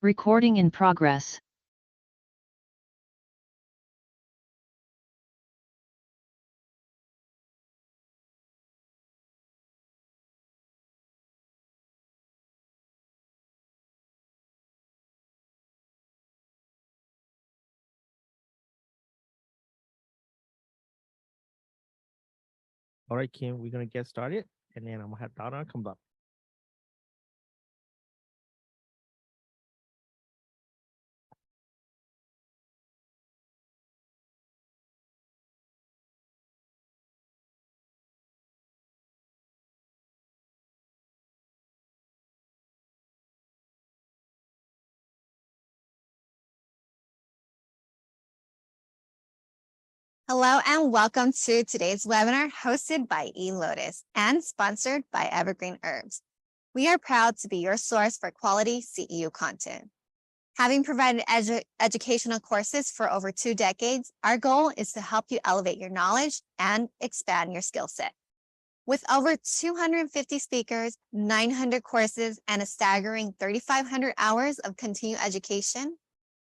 Recording in progress. All right, Kim, we're gonna get started, and then I'm gonna have Donna come up. Hello and welcome to today's webinar hosted by eLotus and sponsored by Evergreen Herbs. We are proud to be your source for quality CEU content. Having provided educational courses for over 2 decades, our goal is to help you elevate your knowledge and expand your skill set. With over 250 speakers, 900 courses, and a staggering 3,500 hours of continuing education,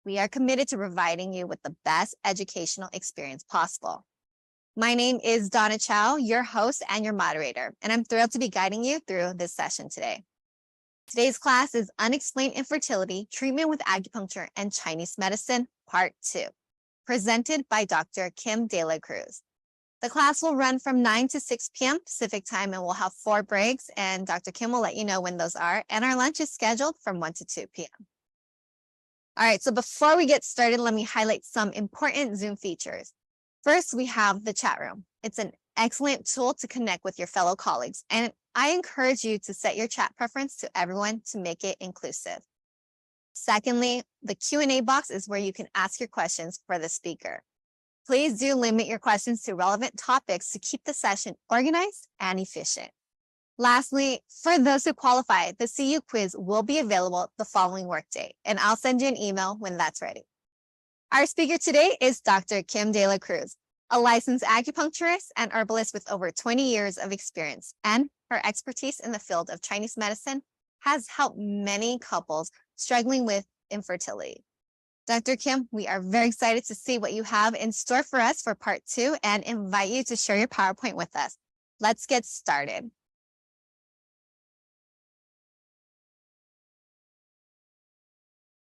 we are committed to providing you with the best educational experience possible. My name is Donna Chow, your host and your moderator, and I'm thrilled to be guiding you through this session today. Today's class is Unexplained Infertility, Treatment with Acupuncture and Chinese Medicine, Part 2, presented by Dr. Kim De La Cruz. The class will run from 9 to 6 p.m. Pacific time, and we'll have 4 breaks, and Dr. Kim will let you know when those are, and our lunch is scheduled from 1 to 2 p.m. All right, so before we get started, let me highlight some important Zoom features. First, we have the chat room. It's an excellent tool to connect with your fellow colleagues, and I encourage you to set your chat preference to everyone to make it inclusive. Secondly, the Q&A box is where you can ask your questions for the speaker. Please do limit your questions to relevant topics to keep the session organized and efficient. Lastly, for those who qualify, the CEU quiz will be available the following workday, and I'll send you an email when that's ready. Our speaker today is Dr. Kim De La Cruz, a licensed acupuncturist and herbalist with over 20 years of experience, and her expertise in the field of Chinese medicine has helped many couples struggling with infertility. Dr. Kim, we are very excited to see what you have in store for us for part 2 and invite you to share your PowerPoint with us. Let's get started.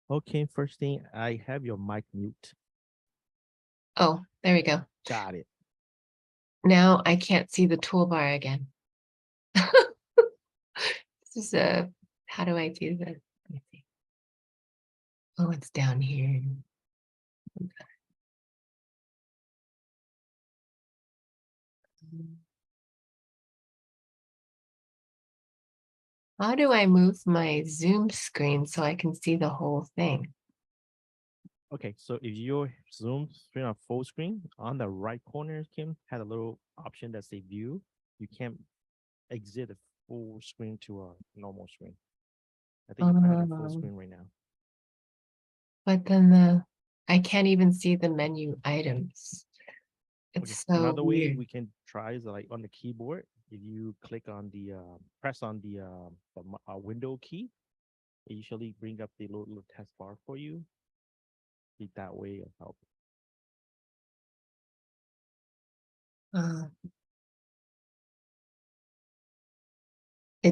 Okay, first thing, I have your mic mute. Oh, there we go. Got it. Now I can't see the toolbar again. This is how do I do this? Let me see. Oh, it's down here. How do I move my Zoom screen so I can see the whole thing? Okay, so if your Zoom screen on full screen, on the right corner, Kim, had a little option that say view. You can't exit a full screen to a normal screen. I think you have a full screen right now. But then I can't even see the menu items. It's so Another way weird. we can try is like on the keyboard. If you click on the press on the window key, it usually bring up the little test bar for you. I think that way will help.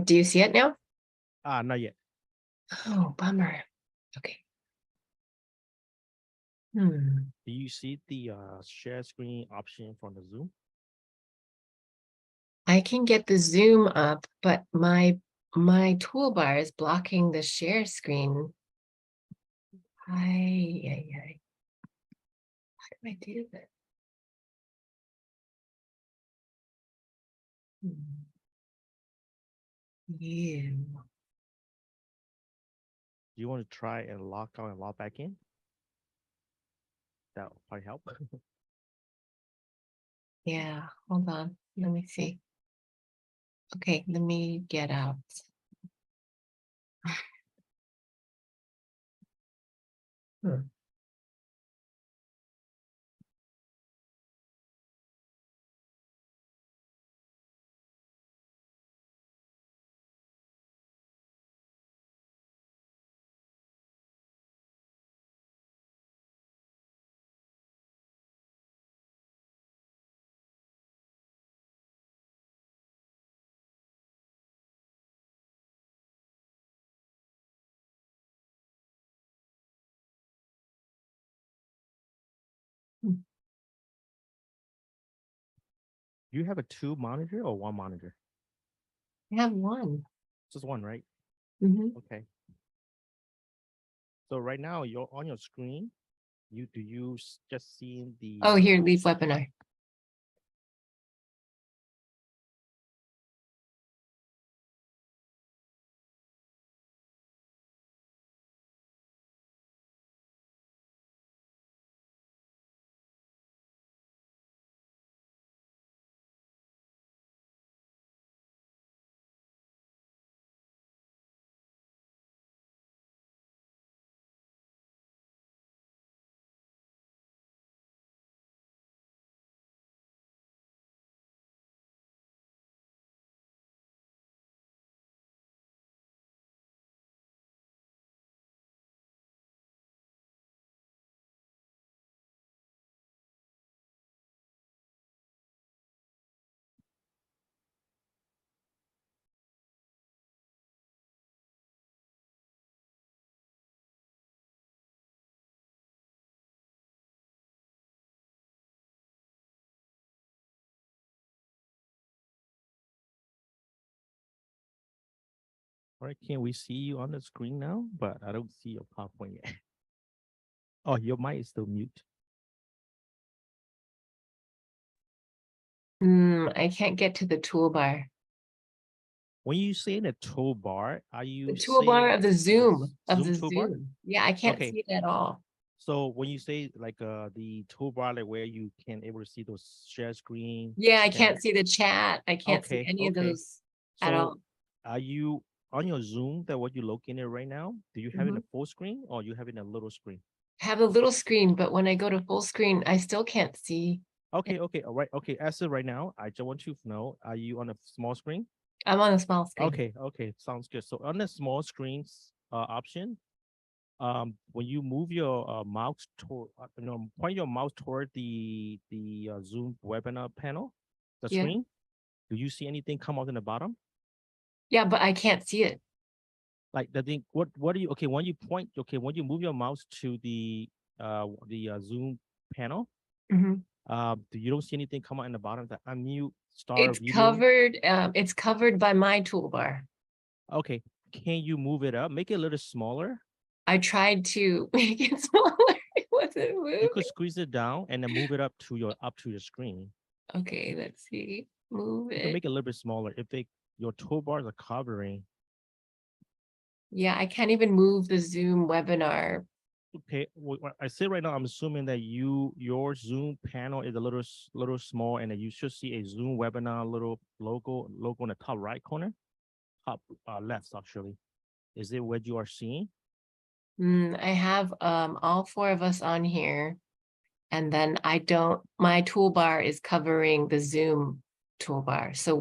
Do you see it now? Not yet. Oh, bummer. Okay. Do you see the share screen option from the Zoom? I can get the Zoom up, but my toolbar is blocking the share screen. How do I do that? Do you want to try and log out and log back in? That will probably help. Yeah, hold on. Let me see. Okay, let me get out. Do you have a two monitor or one monitor? I have one. Just one, right? Mhm. Okay. So right now you're on your screen. You just seeing the Oh, here, leave webinar. All right, can we see you on the screen now? But I don't see your PowerPoint yet. Oh, your mic is still mute. I can't get to the toolbar. When you say the toolbar, are The you toolbar saying of the the Zoom, of Zoom the toolbar? Zoom. Yeah, I can't Okay. see it at all. So when you say like the toolbar, like where you can able to see those share screen. Yeah, I and- can't see the chat. I can't see Okay, any of okay. those at So all. are you on your Zoom that what you're looking at right now? Do you have it in a full screen or you have it in a little screen? Have a little screen, but when I go to full screen, I still can't see. Okay, okay, all right, okay. As of right now, I just want to know, are you on a small screen? I'm on a small screen. Okay, okay, sounds good. So on the small screens option, when you move your mouse toward, point your mouse toward the Zoom webinar panel, the Yeah. screen, do you see anything come out in the bottom? Yeah, but I can't see it. Like the thing, what do you? Okay, when you point, okay, when you move your mouse to the Zoom panel, Mhm. you don't see anything come out in the bottom that unmute, start It's video. covered. It's covered by my toolbar. Okay, can you move it up? Make it a little smaller. I tried to make it smaller. It wasn't You moving. could squeeze it down and then move it up to your screen. Okay, let's see. Move You can it. make it a little bit smaller if your toolbars are covering. Yeah, I can't even move the Zoom webinar. Okay, what I say right now, I'm assuming that your Zoom panel is a little small, and that you should see a Zoom webinar little logo in the top right corner, top left actually. Is it what you are seeing? I have all four of us on here. And then my toolbar is covering the Zoom toolbar. So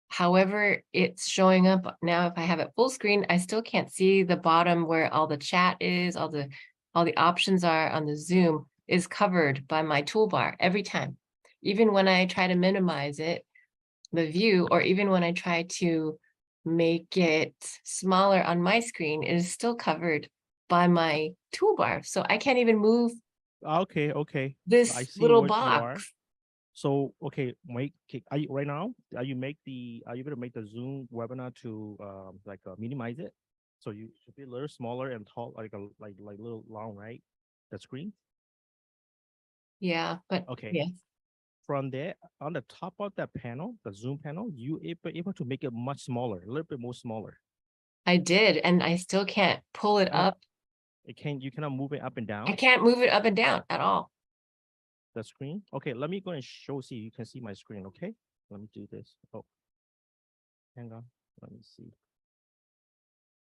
however it's showing up now, if I have it full screen, I still can't see the bottom where all the chat is, all the options are on the Zoom is covered by my toolbar every time. Even when I try to minimize it, the view, or even when I try to make it smaller on my screen, it is still covered by my toolbar. So I can't even move Okay, okay. I this see little what you are. box. So okay, are you right now? Are you able to make the Zoom webinar to minimize it? So you should be a little smaller and tall, like little long, right? The screen. Yeah, but Okay. yes, From there, on the top of that panel, the Zoom panel, you able to make it much smaller, a little bit more smaller. I did, and I still can't pull it up. You cannot move it up and down I can't move it up and down at all. the screen. Okay, let me go and see you can see my screen. Okay, let me do this. Oh, hang on. Let me see.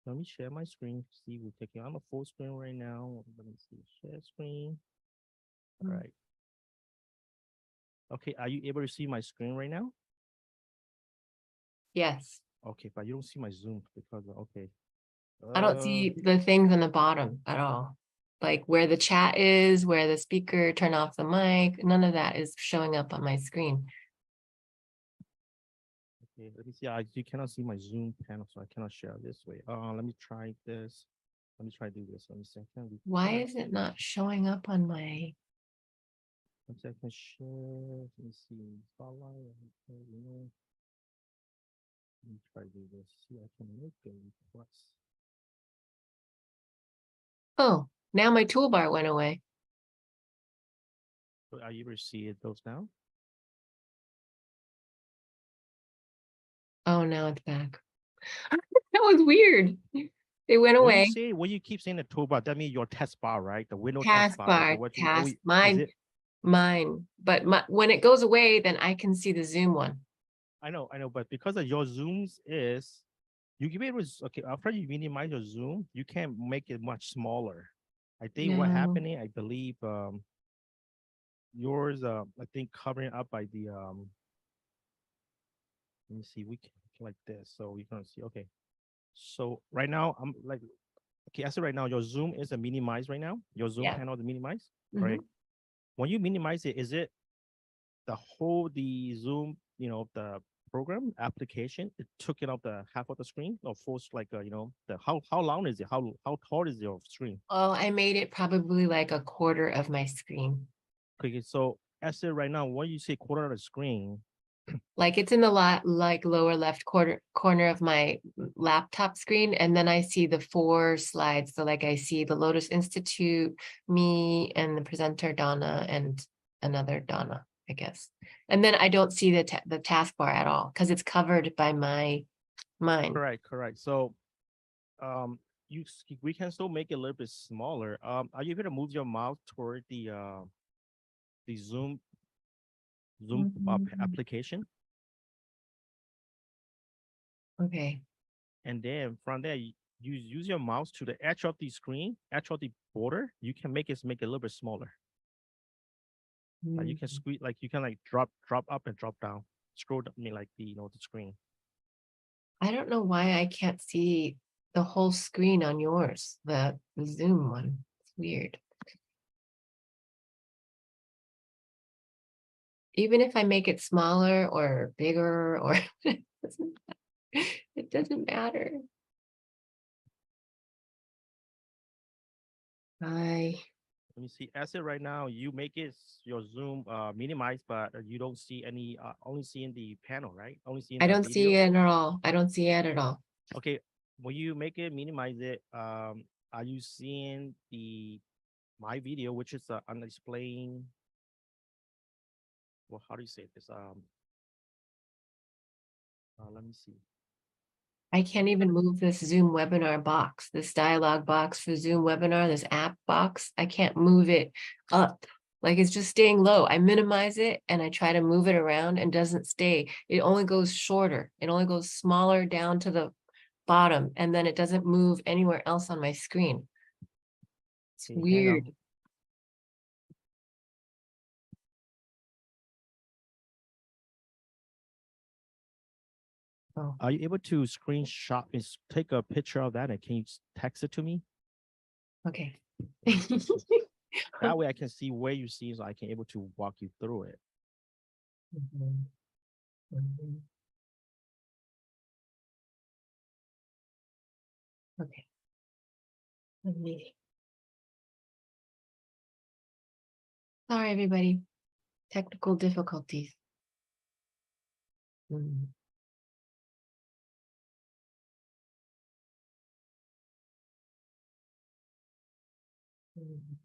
Let me share my screen. See, we're taking on a full screen right now. Let me see. Share screen. All right. Okay, are you able to see my screen right now? Yes, Okay, but you don't see my Zoom because okay. I don't see the things on the bottom at all. Like where the chat is, where the speaker, turn off the mic, none of that is showing up on my screen. Okay, let me see. You cannot see my Zoom panel, so I cannot share this way. Let me try this. Let me try to do this. Let me see. Why is it not showing up on my? One second, share. Let me see. Spotlight. Okay, let me try to do this. See, I can make a request. Oh, now my toolbar went away. So are you able to see it those now? Oh, now it's back. That was weird. It went When you away. say when you keep saying the toolbar, that means your taskbar, right? The window taskbar. Taskbar, What you task, always is mine, it? mine. But when it goes away, then I can see the Zoom one. I know, but because of your zooms is you can be able to okay, after you minimize your zoom, you can make it much smaller. I think what No. happening, I believe yours I think covering up by the let me see, we can like this. So we can see okay. So right now I'm like okay, I said right now your zoom is a minimize right now. Your zoom Yeah. panel is minimize. Mhm. Right. When you minimize it, is it the Zoom, the program application, it took it up the half of the screen or forced like the how long is it? How tall is your screen? Oh, I made it probably like a quarter of my screen. Okay, so as it right now, when you say quarter of the screen, Like it's in the like lower left corner of my laptop screen, and then I see the 4 slides. So like I see the Lotus Institute, me, and the presenter Donna, and another Donna, I guess. And then I don't see the taskbar at all because it's covered by mine. correct. So we can still make it a little bit smaller. Are you able to move your mouse toward the Zoom Mhm. application? Okay. And then from there, you use your mouse to the edge of the screen, edge of the border. You can make it a little bit smaller. Like you can Mhm. squeeze, like you can like drop up and drop down, scroll I mean like the screen. I don't know why I can't see the whole screen on yours, the Zoom one. It's weird. Even if I make it smaller or bigger or it doesn't matter. I Let me see. As it right now, you make it your Zoom minimized, but you don't see any only seeing the panel, right? Only seeing I the don't see video. it at all. I don't see it at all. Okay, when you make it minimize it, are you seeing the my video, which is unexplained? Well, how do you say this? Let me see. I can't even move this Zoom webinar box, this dialog box for Zoom webinar, this app box. I can't move it up. Like it's just staying low. I minimize it and I try to move it around and doesn't stay. It only goes shorter. It only goes smaller down to the bottom and then it doesn't move anywhere else on my screen. It's Okay, hang on. weird. Oh, Are you able to screenshot is take a picture of that and can you text it to me? okay. That way I can see where you see so I can able to walk you through it. Mhm. Mhm. Okay. Let me. Sorry, everybody. Technical difficulties. Mm. Mm.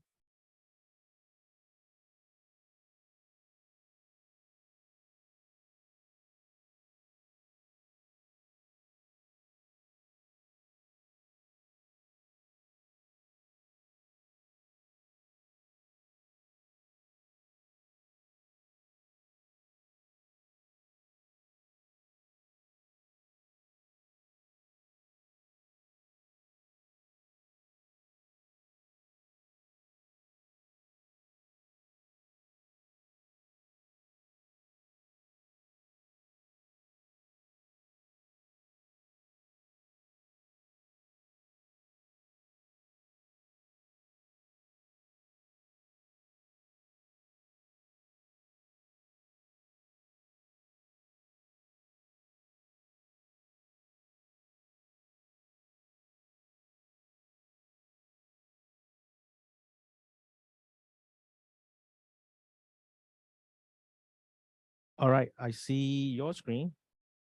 All right, I see your screen.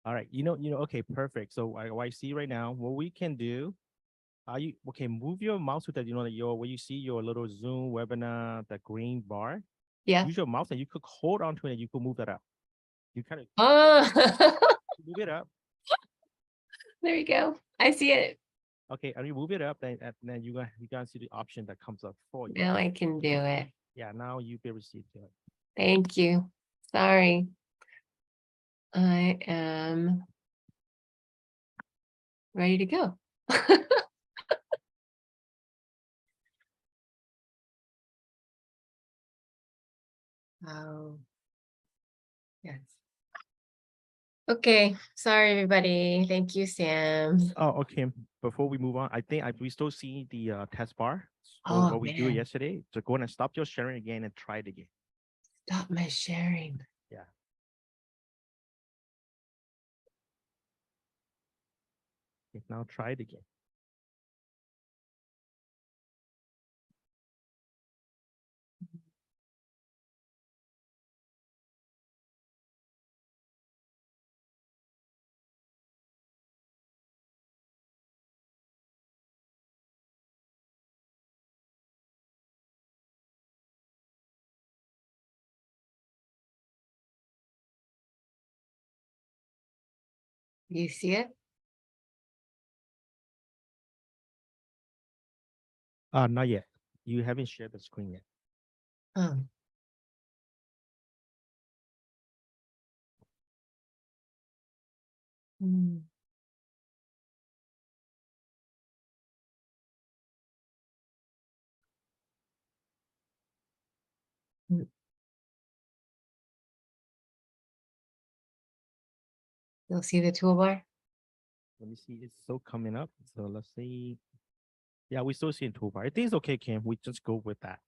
All right, okay, perfect. So what I see right now, what we can do, you okay? Move your mouse so that that where you see your little Zoom webinar, the green bar. Yeah. Use your mouse and you could hold on to it and you could move that up. You kind of Oh, move it up. there you go. I see it. Okay, and you move it up, then you gonna see the option that comes up for you. Now I can do it. Yeah, now you be able to see it. Thank you. Sorry. I am ready to go. Oh, yes. Okay. Sorry, everybody. Thank you, Sam. Oh, okay. Before we move on, I think we still see the test bar for Oh, what we do man. yesterday. So go ahead and stop your sharing again and try it again. Stop my sharing. Yeah. Okay, now try it again. You see it? Not yet. You haven't shared the screen yet. Oh. Hmm. Mm. You'll see the toolbar? Let me see. It's still coming up. So let's see. Yeah, we still see in toolbar. I think it's okay, Kim. We just go with that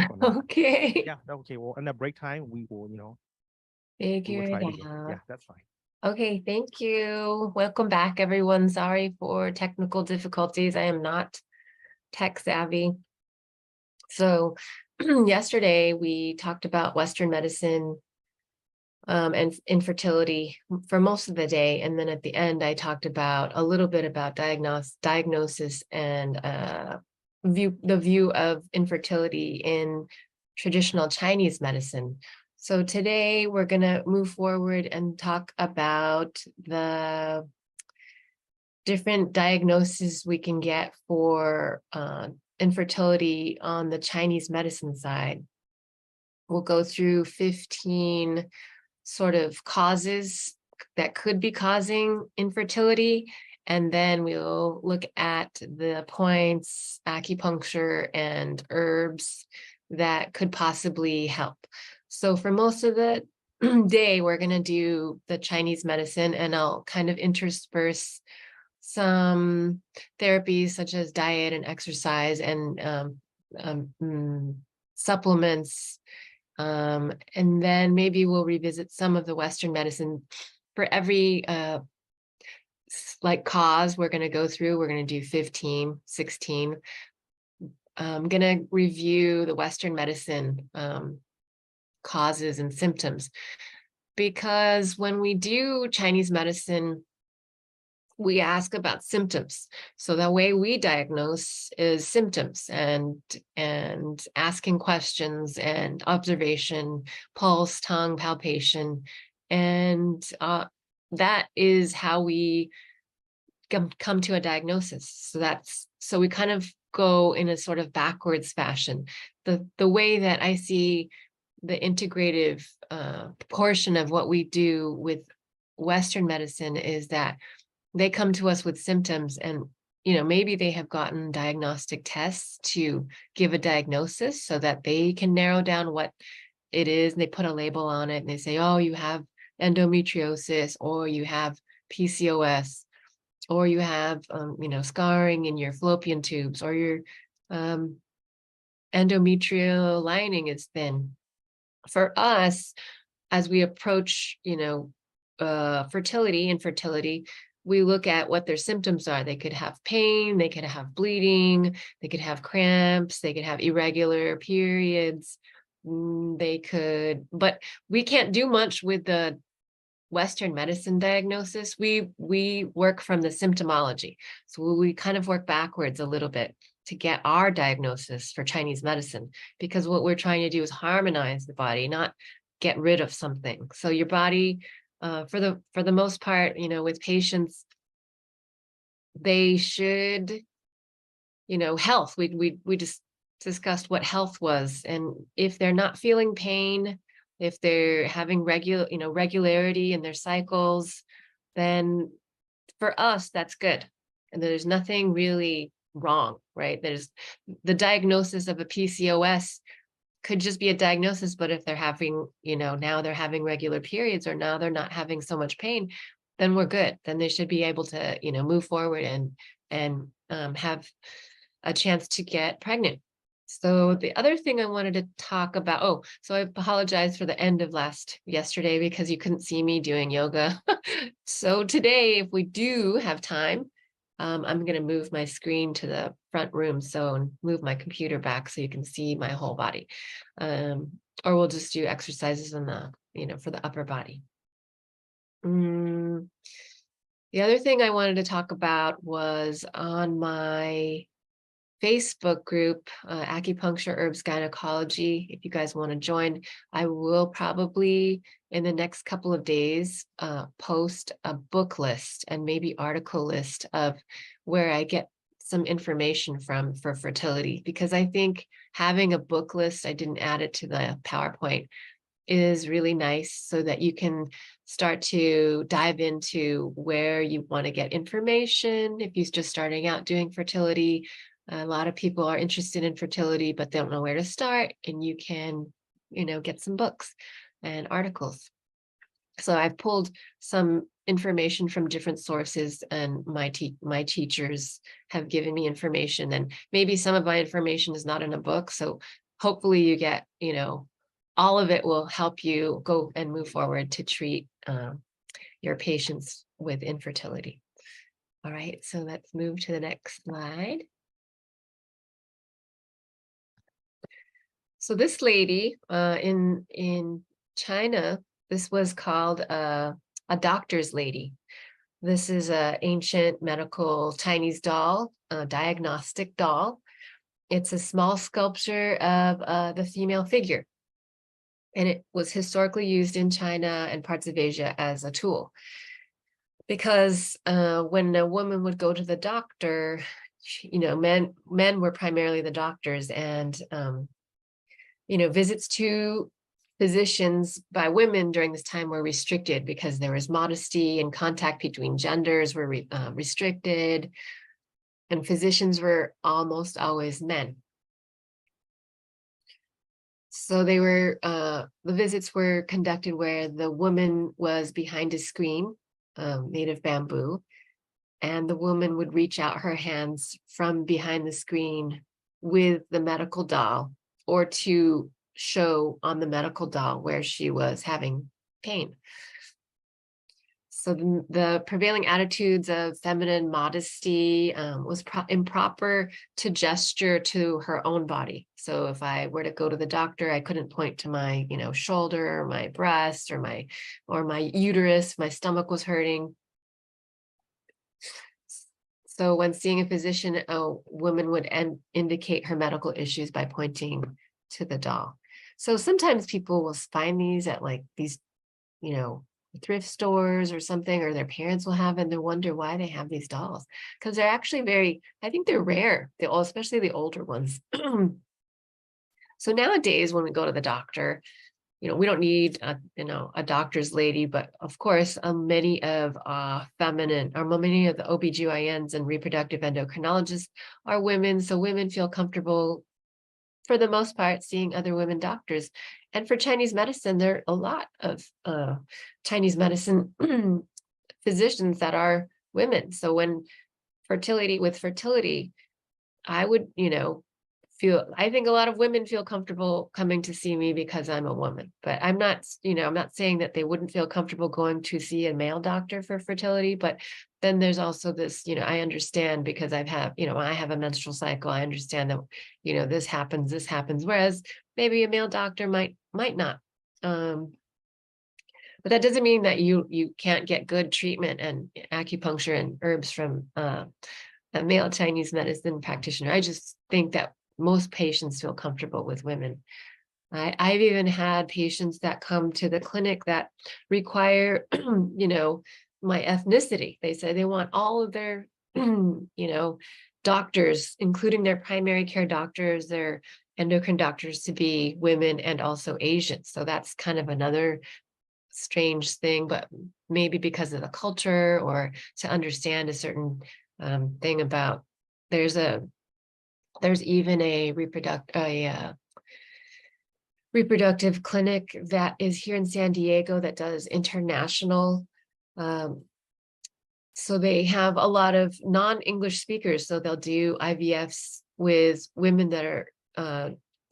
for now. Okay. Yeah, okay. Well, on the break time, we will, we will Figure try it it again. out. Yeah, that's fine. Okay, thank you. Welcome back, everyone. Sorry for technical difficulties. I am not tech savvy. So yesterday we talked about Western medicine and infertility for most of the day. And then at the end, I talked about a little bit about diagnosis and the view of infertility in traditional Chinese medicine. So today we're going to move forward and talk about the different diagnoses we can get for infertility on the Chinese medicine side. We'll go through 15 sort of causes that could be causing infertility. And then we'll look at the points, acupuncture, and herbs that could possibly help. So for most of the day, we're going to do the Chinese medicine, and I'll kind of intersperse some therapies such as diet and exercise and supplements. And then maybe we'll revisit some of the Western medicine. For every like cause we're going to go through, we're going to do 15, 16. I'm going to review the Western medicine causes and symptoms, because when we do Chinese medicine, we ask about symptoms. So the way we diagnose is symptoms and asking questions and observation, pulse, tongue, palpation. And that is how we come to a diagnosis. So we kind of go in a sort of backwards fashion. The way that I see the integrative portion of what we do with Western medicine is that they come to us with symptoms, and maybe they have gotten diagnostic tests to give a diagnosis so that they can narrow down what it is, and they put a label on it and they say, oh, you have endometriosis, or you have PCOS, or you have scarring in your fallopian tubes, or your endometrial lining is thin. For us, as we approach fertility, infertility, we look at what their symptoms are. They could have pain, they could have bleeding, they could have cramps, they could have irregular periods. But we can't do much with the Western medicine diagnosis, we work from the symptomology. So we kind of work backwards a little bit to get our diagnosis for Chinese medicine, because what we're trying to do is harmonize the body, not get rid of something. So your body, for the most part, you know, with patients, they should, you know, health. We just discussed what health was, and if they're not feeling pain, if they're having regularity in their cycles, then for us, that's good. And there's nothing really wrong, right? There's the diagnosis of a PCOS could just be a diagnosis, but if they're having, you know, now they're having regular periods, or now they're not having so much pain, then we're good. Then they should be able to, you know, move forward and have a chance to get pregnant. So the other thing I wanted to talk about, oh, so I apologize for the end of yesterday because you couldn't see me doing yoga. So today, if we do have time, I'm going to move my screen to the front room, so move my computer back so you can see my whole body. Or we'll just do exercises in the, you know, for the upper body. The other thing I wanted to talk about was on my Facebook group, Acupuncture, Herbs, Gynecology. If you guys want to join, I will probably in the next couple of days post a book list and maybe article list of where I get some information from for fertility, because I think having a book list, I didn't add it to the PowerPoint, is really nice so that you can start to dive into where you want to get information. If you're just starting out doing fertility, a lot of people are interested in fertility, but don't know where to start. And you can, you know, get some books and articles. So I've pulled some information from different sources, and my teachers have given me information, and maybe some of my information is not in a book. So hopefully you get, you know, all of it will help you go and move forward to treat your patients with infertility. All right, so let's move to the next slide. So this lady in China, this was called a doctor's lady. This is an ancient medical Chinese doll, a diagnostic doll. It's a small sculpture of the female figure. And it was historically used in China and parts of Asia as a tool. Because when a woman would go to the doctor, you know, men were primarily the doctors, and you know, visits to physicians by women during this time were restricted because there was modesty, and contact between genders were restricted, and physicians were almost always men. So they were, the visits were conducted where the woman was behind a screen made of bamboo, and the woman would reach out her hands from behind the screen with the medical doll, or to show on the medical doll where she was having pain. So the prevailing attitudes of feminine modesty was improper to gesture to her own body. So if I were to go to the doctor, I couldn't point to my, you know, shoulder, or my breast, or my uterus. My stomach was hurting. So when seeing a physician, a woman would indicate her medical issues by pointing to the doll. So sometimes people will find these at like these, you know, thrift stores or something, or their parents will have, and they wonder why they have these dolls, because they're actually I think they're rare, especially the older ones. So nowadays, when we go to the doctor, you know, we don't need a doctor's lady, but of course, many of many of the OBGYNs and reproductive endocrinologists are women, so women feel comfortable for the most part seeing other women doctors. And for Chinese medicine, there are a lot of Chinese medicine physicians that are women. So when fertility, I would, you know, I think a lot of women feel comfortable coming to see me because I'm a woman, but I'm not saying that they wouldn't feel comfortable going to see a male doctor for fertility. But then there's also this, you know, I understand because I have a menstrual cycle. I understand that, you know, this happens, whereas maybe a male doctor might not. The But that doesn't mean that you can't get good treatment and acupuncture and herbs from a male Chinese medicine practitioner. I just think that most patients feel comfortable with women. I've even had patients that come to the clinic that require, my ethnicity. They say they want all of their, doctors, including their primary care doctors, their endocrine doctors, to be women and also Asian. So that's kind of another strange thing, but maybe because of the culture or to understand a certain thing about, there's even a reproductive clinic that is here in San Diego that does international. So they have a lot of non-English speakers. So they'll do IVFs with women that are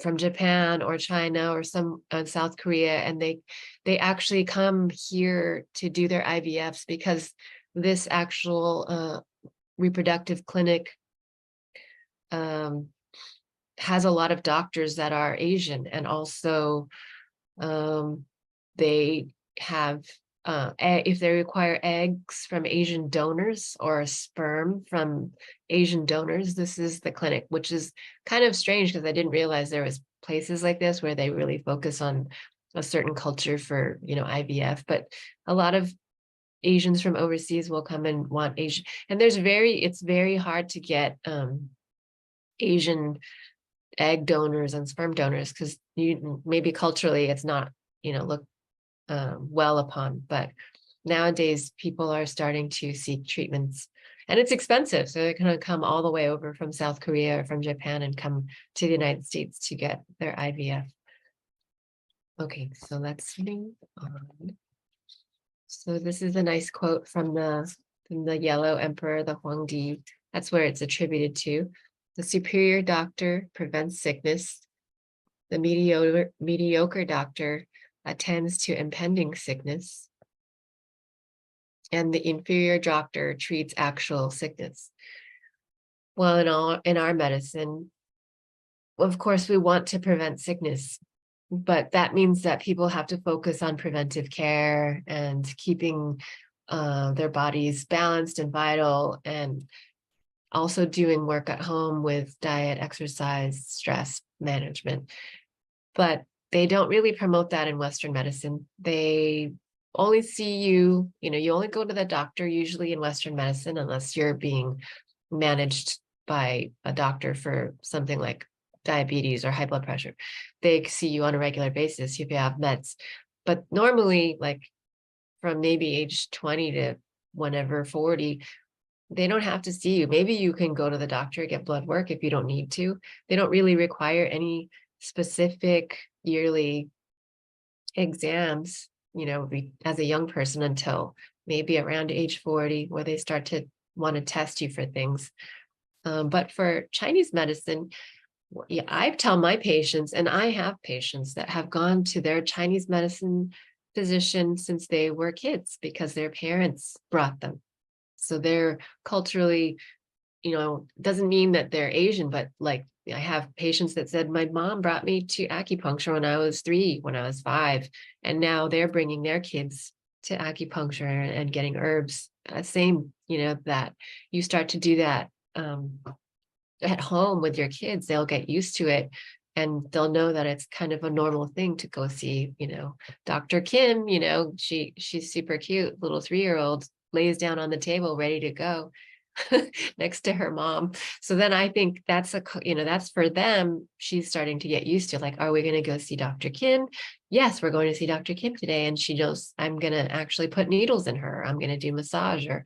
from Japan or China or some South Korea, and they actually come here to do their IVFs because this actual reproductive clinic has a lot of doctors that are Asian, and also they have if they require eggs from Asian donors or sperm from Asian donors, this is the clinic, which is kind of strange because I didn't realize there was places like this where they really focus on a certain culture for, IVF. But a lot of Asians from overseas will come and want Asian, and it's very hard to get Asian egg donors and sperm donors because maybe culturally it's not, looked well upon, but nowadays people are starting to seek treatments, and it's expensive, so they're going to come all the way over from South Korea or from Japan and come to the United States to get their IVF. Okay, so let's move on. So this is a nice quote from the Yellow Emperor, the Huangdi. That's where it's attributed to. The superior doctor prevents sickness. The mediocre doctor attends to impending sickness, and the inferior doctor treats actual sickness. Well, in our medicine, of course, we want to prevent sickness, but that means that people have to focus on preventive care and keeping their bodies balanced and vital, and also doing work at home with diet, exercise, stress management. But they don't really promote that in Western medicine. They only see you only go to the doctor usually in Western medicine unless you're being managed by a doctor for something like diabetes or high blood pressure. They see you on a regular basis if you have meds. But normally, like from maybe age 20 to whenever 40, they don't have to see you. Maybe you can go to the doctor, get blood work if you don't need to. They don't really require any specific yearly exams, as a young person until maybe around age 40, where they start to want to test you for things. But for Chinese medicine, I tell my patients, and I have patients that have gone to their Chinese medicine physician since they were kids because their parents brought them. So they're culturally, doesn't mean that they're Asian, but like I have patients that said, my mom brought me to acupuncture when I was 3, when I was 5, and now they're bringing their kids to acupuncture and getting herbs. Same, that you start to do that at home with your kids, they'll get used to it, and they'll know that it's kind of a normal thing to go see, Dr. Kim, she's super cute, little 3-year-old, lays down on the table ready to go next to her mom. So then I think that's that's for them. She's starting to get used to, like, are we going to go see Dr. Kim? Yes, we're going to see Dr. Kim today. And she knows I'm going to actually put needles in her. I'm going to do massage or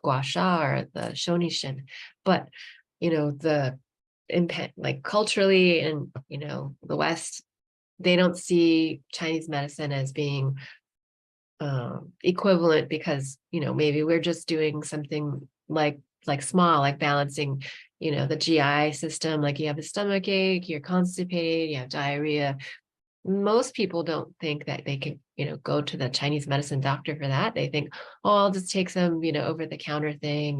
gua sha or the shonishin. But, the impact, like culturally and, the West, they don't see Chinese medicine as being equivalent because, maybe we're just doing something like small, like balancing, the GI system, like you have a stomach ache, you're constipated, you have diarrhea. Most people don't think that they can, go to the Chinese medicine doctor for that. They think, oh, I'll just take some, over the counter thing,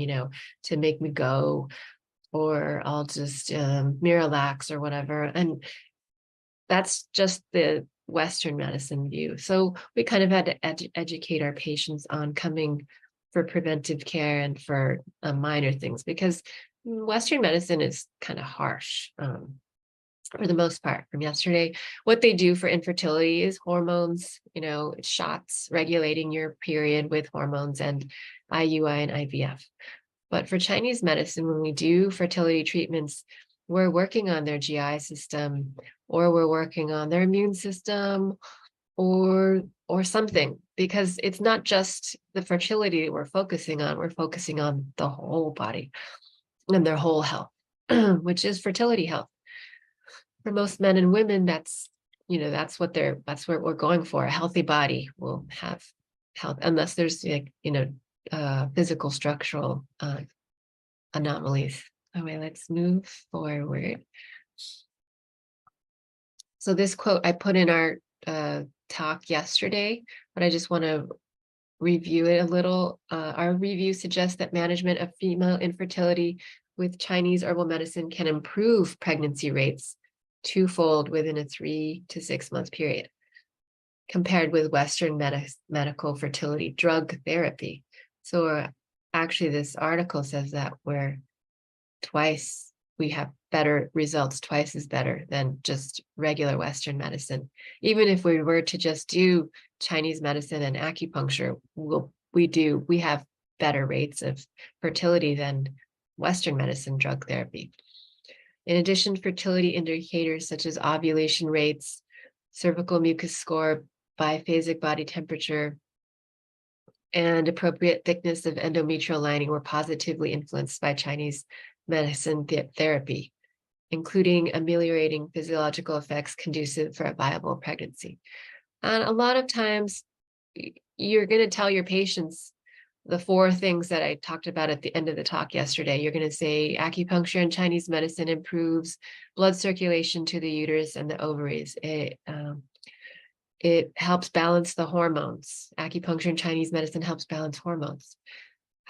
to make me go, or I'll just Miralax or whatever. And that's just the Western medicine view. So we kind of had to educate our patients on coming for preventive care and for minor things, because Western medicine is kind of harsh for the most part. From yesterday, what they do for infertility is hormones, shots regulating your period with hormones and IUI and IVF. But for Chinese medicine, when we do fertility treatments, we're working on their GI system, or we're working on their immune system, or something, because it's not just the fertility that we're focusing on the whole body and their whole health, which is fertility health. For most men and women, that's what we're going for. A healthy body will have health, unless there's physical structural anomalies. Okay, let's move forward. So this quote I put in our talk yesterday, but I just want to review it a little. Our review suggests that management of female infertility with Chinese herbal medicine can improve pregnancy rates twofold within a 3 to 6 month period, compared with Western medical fertility drug therapy. So actually, this article says that we have better results, twice as better than just regular Western medicine. Even if we were to just do Chinese medicine and acupuncture, we have better rates of fertility than Western medicine drug therapy. In addition, fertility indicators such as ovulation rates, cervical mucus score, biphasic body temperature, and appropriate thickness of endometrial lining were positively influenced by Chinese medicine therapy, including ameliorating physiological effects conducive for a viable pregnancy. And a lot of times you're going to tell your patients the 4 things that I talked about at the end of the talk yesterday. You're going to say acupuncture and Chinese medicine improves blood circulation to the uterus and the ovaries. It helps balance the hormones. Acupuncture and Chinese medicine helps balance hormones.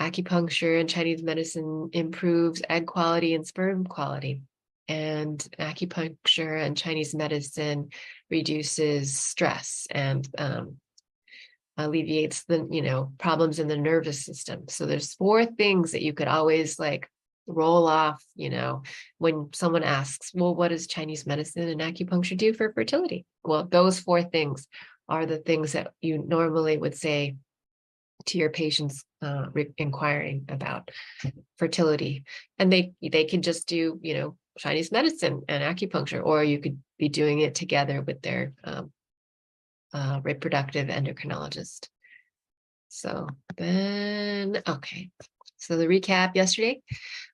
Acupuncture and Chinese medicine improves egg quality and sperm quality. And acupuncture and Chinese medicine reduces stress and alleviates the problems in the nervous system. So there's 4 things that you could always roll off, when someone asks, well, what does Chinese medicine and acupuncture do for fertility? Well, those 4 things are the things that you normally would say to your patients inquiring about fertility. And they can just do, Chinese medicine and acupuncture, or you could be doing it together with their reproductive endocrinologist. So then, okay. So the recap yesterday,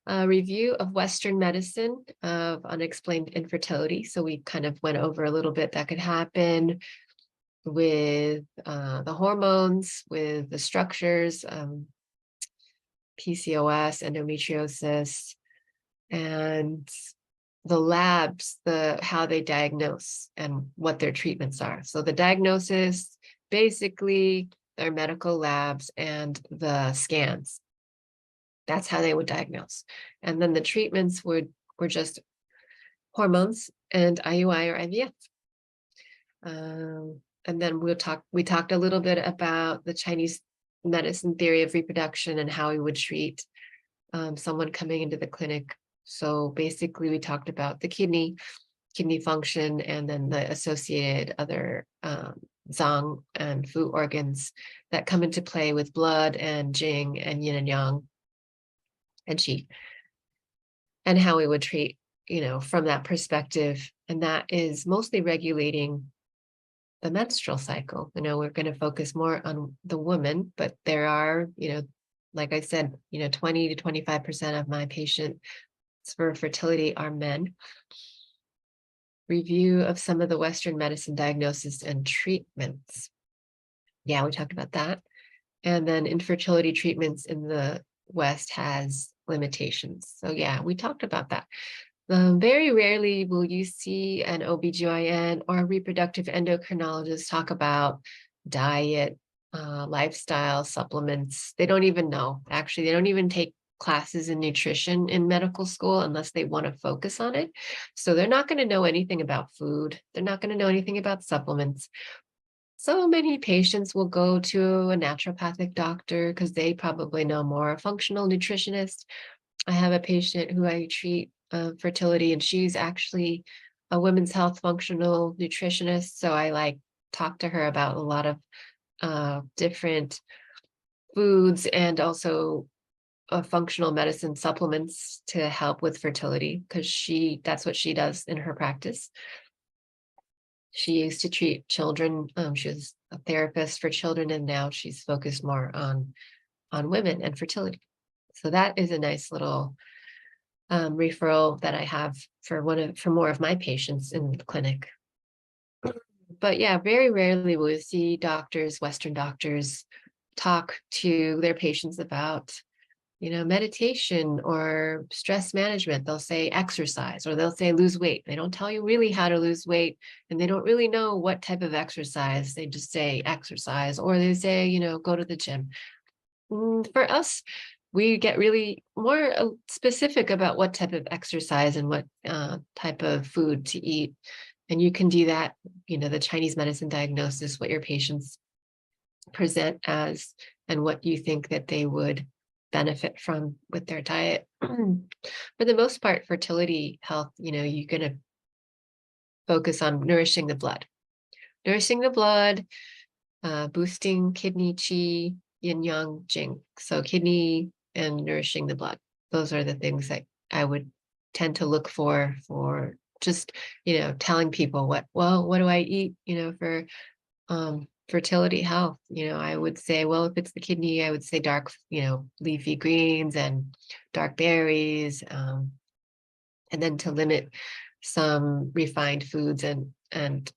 review of Western medicine of unexplained infertility. So we kind of went over a little bit that could happen with the hormones, with the structures, PCOS, endometriosis, and the labs, how they diagnose and what their treatments are. So the diagnosis, basically their medical labs and the scans. That's how they would diagnose. And then the treatments were just hormones and IUI or IVF. And then we talked a little bit about the Chinese medicine theory of reproduction and how we would treat someone coming into the clinic. So basically we talked about the kidney function, and then the associated other zang and fu organs that come into play with blood and jing and yin and yang and qi, and how we would treat, from that perspective. And that is mostly regulating the menstrual cycle. We're going to focus more on the woman, but there are, like I said, 20 to 25% of my patients for fertility are men. Review of some of the Western medicine diagnosis and treatments. Yeah, we talked about that. And then infertility treatments in the West has limitations. So yeah, we talked about that. Very rarely will you see an OBGYN or a reproductive endocrinologist talk about diet, lifestyle, supplements. They don't even know. Actually, they don't even take classes in nutrition in medical school unless they want to focus on it. So they're not going to know anything about food. They're not going to know anything about supplements. So many patients will go to a naturopathic doctor because they probably know more, a functional nutritionist. I have a patient who I treat fertility, and she's actually a women's health functional nutritionist. So I like talk to her about a lot of different foods and also functional medicine supplements to help with fertility, because that's what she does in her practice. She used to treat children. She was a therapist for children, and now she's focused more on women and fertility. So that is a nice little referral that I have for more of my patients in the clinic. But yeah, very rarely will you see doctors, Western doctors, talk to their patients about, meditation or stress management. They'll say exercise, or they'll say lose weight. They don't tell you really how to lose weight, and they don't really know what type of exercise. They just say exercise, or they say, go to the gym. For us, we get really more specific about what type of exercise and what type of food to eat. And you can do that, the Chinese medicine diagnosis, what your patients present as and what you think that they would benefit from with their diet. For the most part, fertility health, you're going to focus on nourishing the blood, boosting kidney qi, yin yang jing. So kidney and nourishing the blood. Those are the things that I would tend to look for just, telling people what do I eat, for fertility health. I would say, well, if it's the kidney, I would say dark, leafy greens and dark berries, and then to limit some refined foods and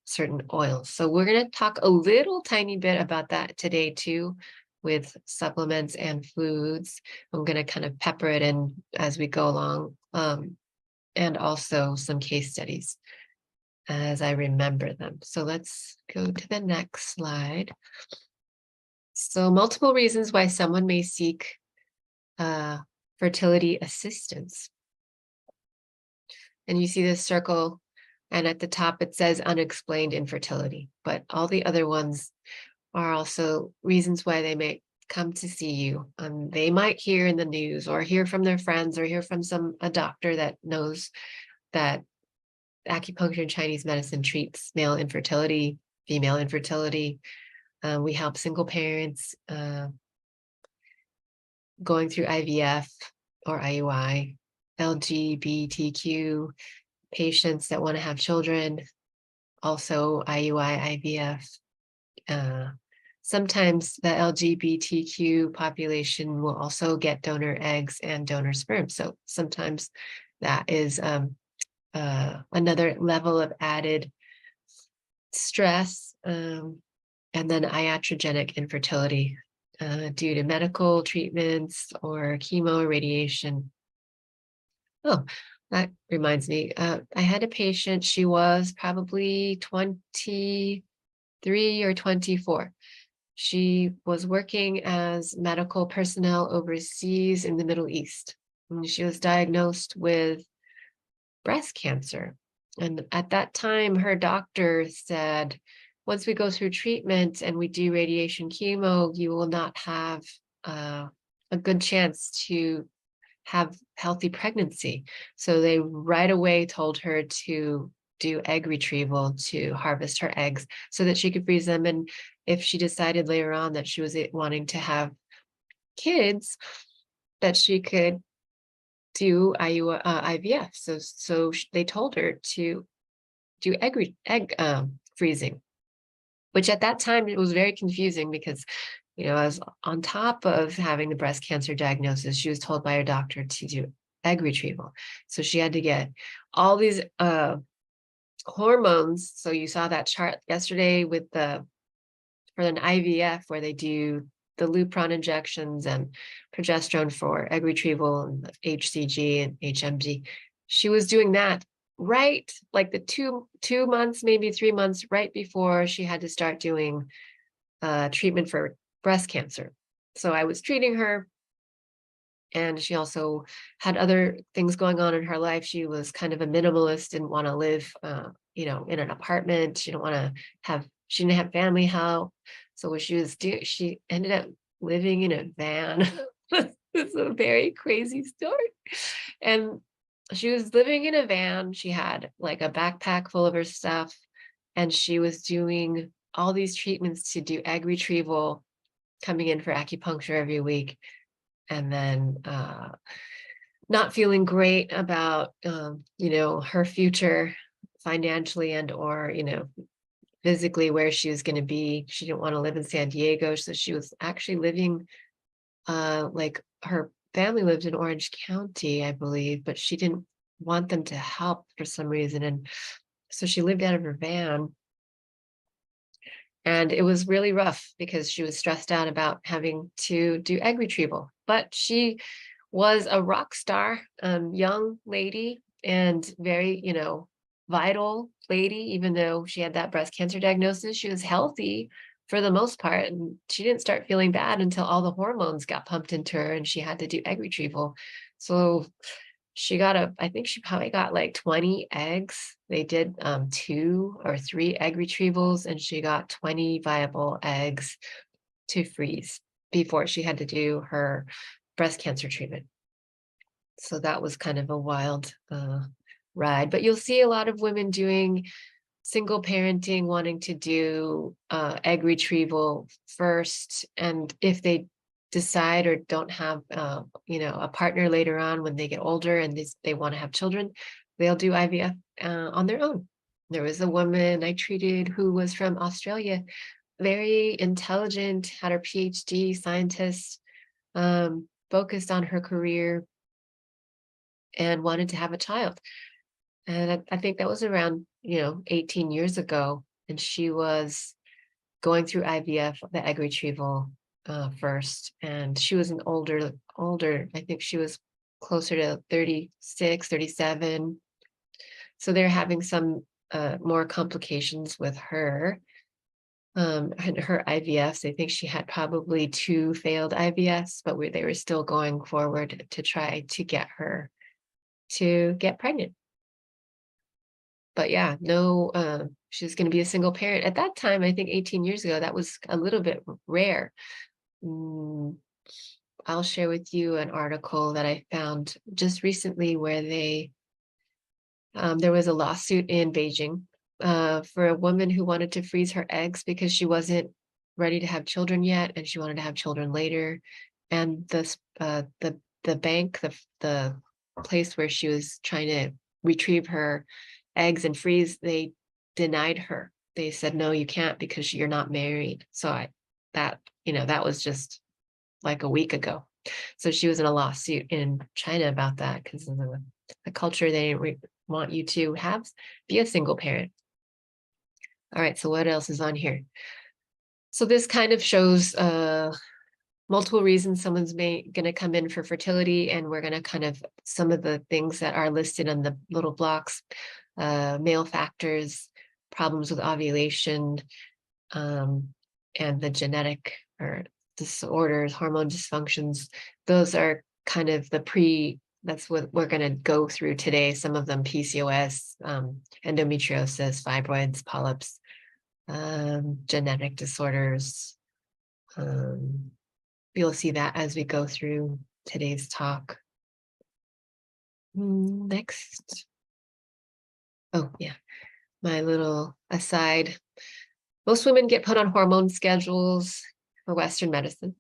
certain oils. So we're going to talk a little tiny bit about that today too, with supplements and foods. I'm going to kind of pepper it in as we go along, and also some case studies as I remember them. So let's go to the next slide. So multiple reasons why someone may seek fertility assistance. And you see this circle, and at the top it says unexplained infertility, but all the other ones are also reasons why they may come to see you. They might hear in the news or hear from their friends or hear from a doctor that knows that acupuncture and Chinese medicine treats male infertility, female infertility. We help single parents going through IVF or IUI, LGBTQ patients that want to have children, also IUI, IVF. Sometimes the LGBTQ population will also get donor eggs and donor sperm. So sometimes that is another level of added stress. And then iatrogenic infertility due to medical treatments or chemo or radiation. Oh, that reminds me, I had a patient, she was probably 23 or 24. She was working as medical personnel overseas in the Middle East. And she was diagnosed with breast cancer. And at that time, her doctor said, once we go through treatment and we do radiation chemo, you will not have a good chance to have healthy pregnancy. So they right away told her to do egg retrieval, to harvest her eggs so that she could freeze them. And if she decided later on that she was wanting to have kids, that she could do IVF. So they told her to do egg freezing, which at that time it was very confusing because, as on top of having the breast cancer diagnosis, she was told by her doctor to do egg retrieval. So she had to get all these hormones. So you saw that chart yesterday for an IVF where they do the Lupron injections and progesterone for egg retrieval and HCG and HMG. She was doing that right, like the 2 months, maybe 3 months right before she had to start doing treatment for breast cancer. So I was treating her And she also had other things going on in her life. She was kind of a minimalist, didn't want to live, in an apartment. She didn't have family help. So what she ended up living in a van. It's a very crazy story. And she was living in a van. She had like a backpack full of her stuff. And she was doing all these treatments to do egg retrieval, coming in for acupuncture every week. And then not feeling great about, her future financially and or, physically where she was going to be. She didn't want to live in San Diego. So she was actually living, like her family lived in Orange County, I believe, but she didn't want them to help for some reason. And so she lived out of her van. And it was really rough because she was stressed out about having to do egg retrieval. But she was a rock star, young lady, and very, vital lady. Even though she had that breast cancer diagnosis, she was healthy for the most part. And she didn't start feeling bad until all the hormones got pumped into her and she had to do egg retrieval. So I think she probably got like 20 eggs. They did 2 or 3 egg retrievals, and she got 20 viable eggs to freeze before she had to do her breast cancer treatment. So that was kind of a wild ride. But you'll see a lot of women doing single parenting, wanting to do egg retrieval first. And if they decide or don't have a partner later on when they get older and they want to have children, they'll do IVF on their own. There was a woman I treated who was from Australia, very intelligent, had her PhD, scientist, focused on her career and wanted to have a child. And I think that was around 18 years ago, and she was going through IVF, the egg retrieval first, and she was an older, I think she was closer to 36, 37. So they're having some more complications with her. And her IVFs, I think she had probably 2 failed IVFs, but they were still going forward to try to get her to get pregnant. But yeah, no, she was going to be a single parent. At that time, I think 18 years ago, that was a little bit rare. I'll share with you an article that I found just recently where there was a lawsuit in Beijing for a woman who wanted to freeze her eggs because she wasn't ready to have children yet, and she wanted to have children later. And the bank, the place where she was trying to retrieve her eggs and freeze, they denied her. They said, no, you can't because you're not married. So that was just like a week ago. So she was in a lawsuit in China about that because of the culture. They didn't want you to be a single parent. All right, so what else is on here? So this kind of shows multiple reasons someone's going to come in for fertility, and we're going to kind of some of the things that are listed on the little blocks, male factors, problems with ovulation, and the genetic or disorders, hormone dysfunctions. Those are kind of that's what we're going to go through today. Some of them PCOS, endometriosis, fibroids, polyps, genetic disorders. You'll see that as we go through today's talk. Next. Oh, yeah. My little aside. Most women get put on hormone schedules for Western medicine,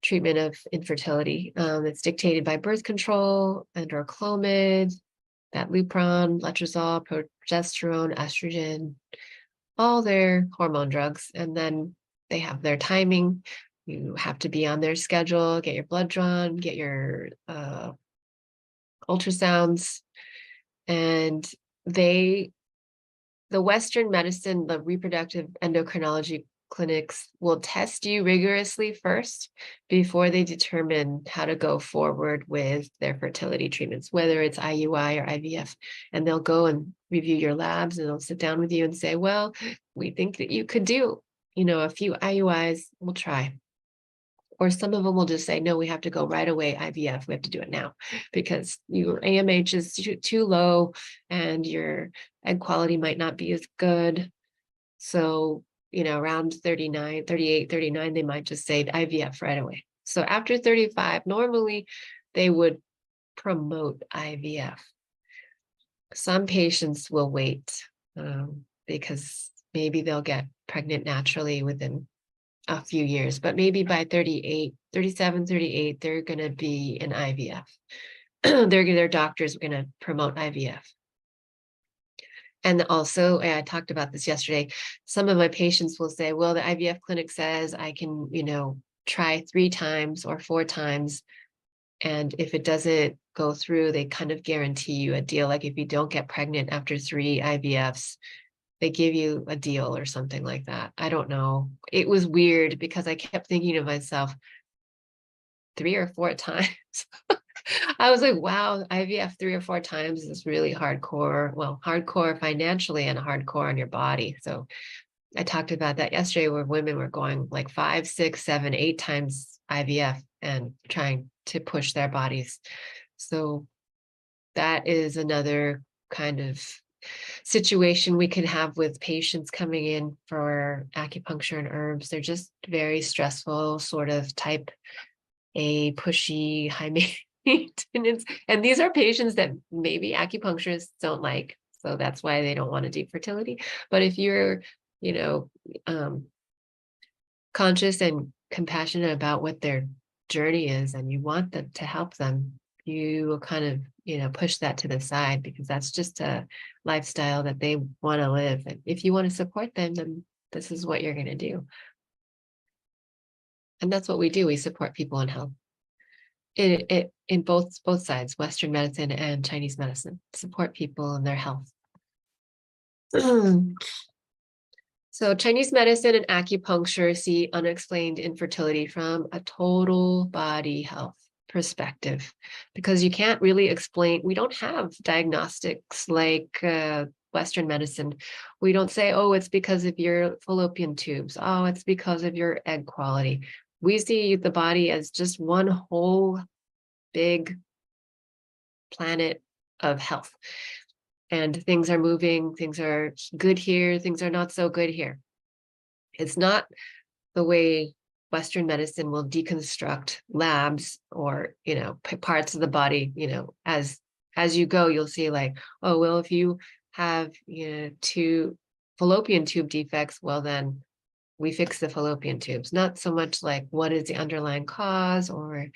treatment of infertility. It's dictated by birth control and/or Clomid, that Lupron, letrozole, progesterone, estrogen, all their hormone drugs. And then they have their timing. You have to be on their schedule, get your blood drawn, get your ultrasounds. And the Western medicine, the reproductive endocrinology clinics will test you rigorously first before they determine how to go forward with their fertility treatments, whether it's IUI or IVF. And they'll go and review your labs, and they'll sit down with you and say, well, we think that you could do, a few IUIs, we'll try. Or some of them will just say, no, we have to go right away, IVF. We have to do it now because your AMH is too low and your egg quality might not be as good. So, around 39, 38, 39, they might just say IVF right away. So after 35, normally they would promote IVF. Some patients will wait because maybe they'll get pregnant naturally within a few years, but maybe by 38, 37, 38, they're going to be in IVF. Their doctor's going to promote IVF. And also, I talked about this yesterday, some of my patients will say, well, the IVF clinic says I can, try 3 times or 4 times. And if it doesn't go through, they kind of guarantee you a deal. Like if you don't get pregnant after 3 IVFs, they give you a deal or something like that. I don't know. It was weird because I kept thinking to myself, 3 or 4 times. I was like, wow, IVF 3 or 4 times is really hardcore. Well, hardcore financially and hardcore on your body. So I talked about that yesterday where women were going like 5, 6, 7, 8 times IVF and trying to push their bodies. So that is another kind of situation we can have with patients coming in for acupuncture and herbs. They're just very stressful, sort of type A, pushy, high maintenance. And these are patients that maybe acupuncturists don't like. So that's why they don't want to do fertility. But if you're, conscious and compassionate about what their journey is and you want them to help them, you will kind of, push that to the side because that's just a lifestyle that they want to live. And if you want to support them, then this is what you're going to do. And that's what we do. We support people in health. In both sides, Western medicine and Chinese medicine, support people in their health. So Chinese medicine and acupuncture see unexplained infertility from a total body health perspective, because you can't really explain. We don't have diagnostics like Western medicine. We don't say, oh, it's because of your fallopian tubes. Oh, it's because of your egg quality. We see the body as just one whole big planet of health. And things are moving, things are good here, things are not so good here. It's not the way Western medicine will deconstruct labs or, parts of the body, as you go, you'll see like, oh, well, if you have, 2 fallopian tube defects, well, then we fix the fallopian tubes. Not so much like what is the underlying cause, or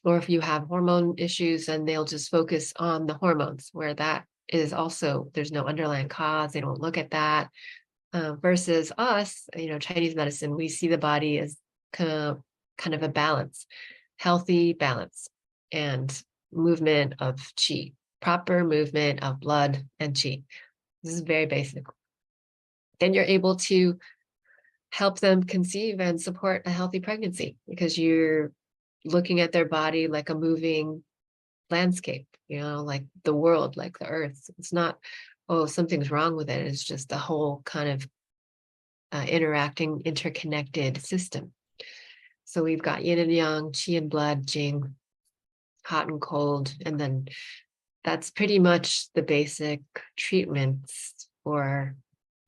if you have hormone issues, then they'll just focus on the hormones, where that is also, there's no underlying cause. They don't look at that. Versus us, Chinese medicine, we see the body as kind of a balance, healthy balance, and movement of qi, proper movement of blood and qi. This is very basic. Then you're able to help them conceive and support a healthy pregnancy because you're looking at their body like a moving landscape, like the world, like the earth. It's not, oh, something's wrong with it. It's just a whole kind of interacting, interconnected system. So we've got yin and yang, qi and blood, jing, hot and cold. And then that's pretty much the basic treatments for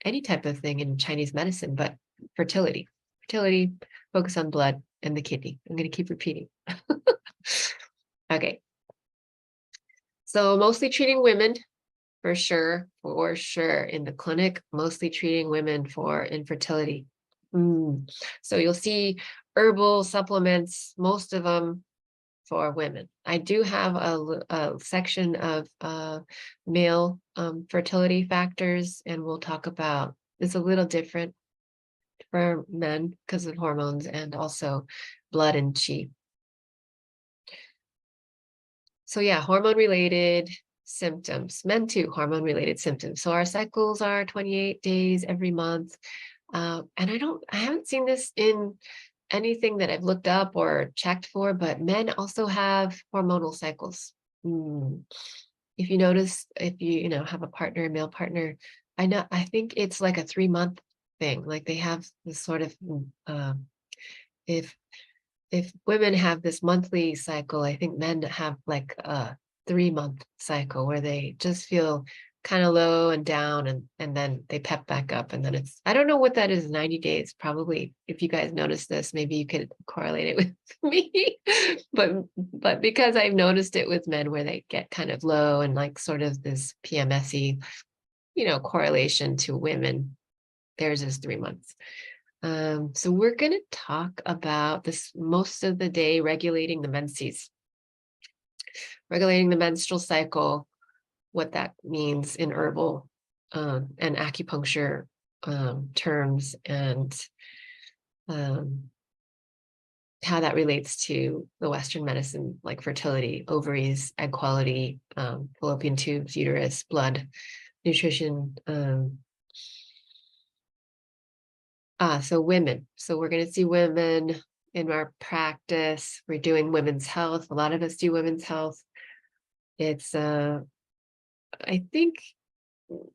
any type of thing in Chinese medicine, but fertility, focus on blood and the kidney. I'm going to keep repeating. Okay. So mostly treating women, for sure, in the clinic, mostly treating women for infertility. So you'll see herbal supplements, most of them for women. I do have a section of male fertility factors, and we'll talk about, it's a little different for men because of hormones and also blood and qi. So yeah, hormone-related symptoms, men too, hormone-related symptoms. So our cycles are 28 days every month. And I haven't seen this in anything that I've looked up or checked for, but men also have hormonal cycles. If you notice, if you have a partner, a male partner, I think it's like a 3-month thing. Like they have this sort of, if if women have this monthly cycle, I think men have like a 3-month cycle where they just feel kind of low and down, and then they pep back up, and then it's, I don't know what that is, 90 days probably. If you guys notice this, maybe you could correlate it with me. but because I've noticed it with men where they get kind of low and like sort of this PMSy, correlation to women, theirs is 3 months. So we're going to talk about this most of the day, regulating the menses, regulating the menstrual cycle, what that means in herbal and acupuncture terms, and how that relates to the Western medicine, like fertility, ovaries, egg quality, fallopian tubes, uterus, blood, nutrition. So women. So we're going to see women in our practice. We're doing women's health. A lot of us do women's health. It's, I think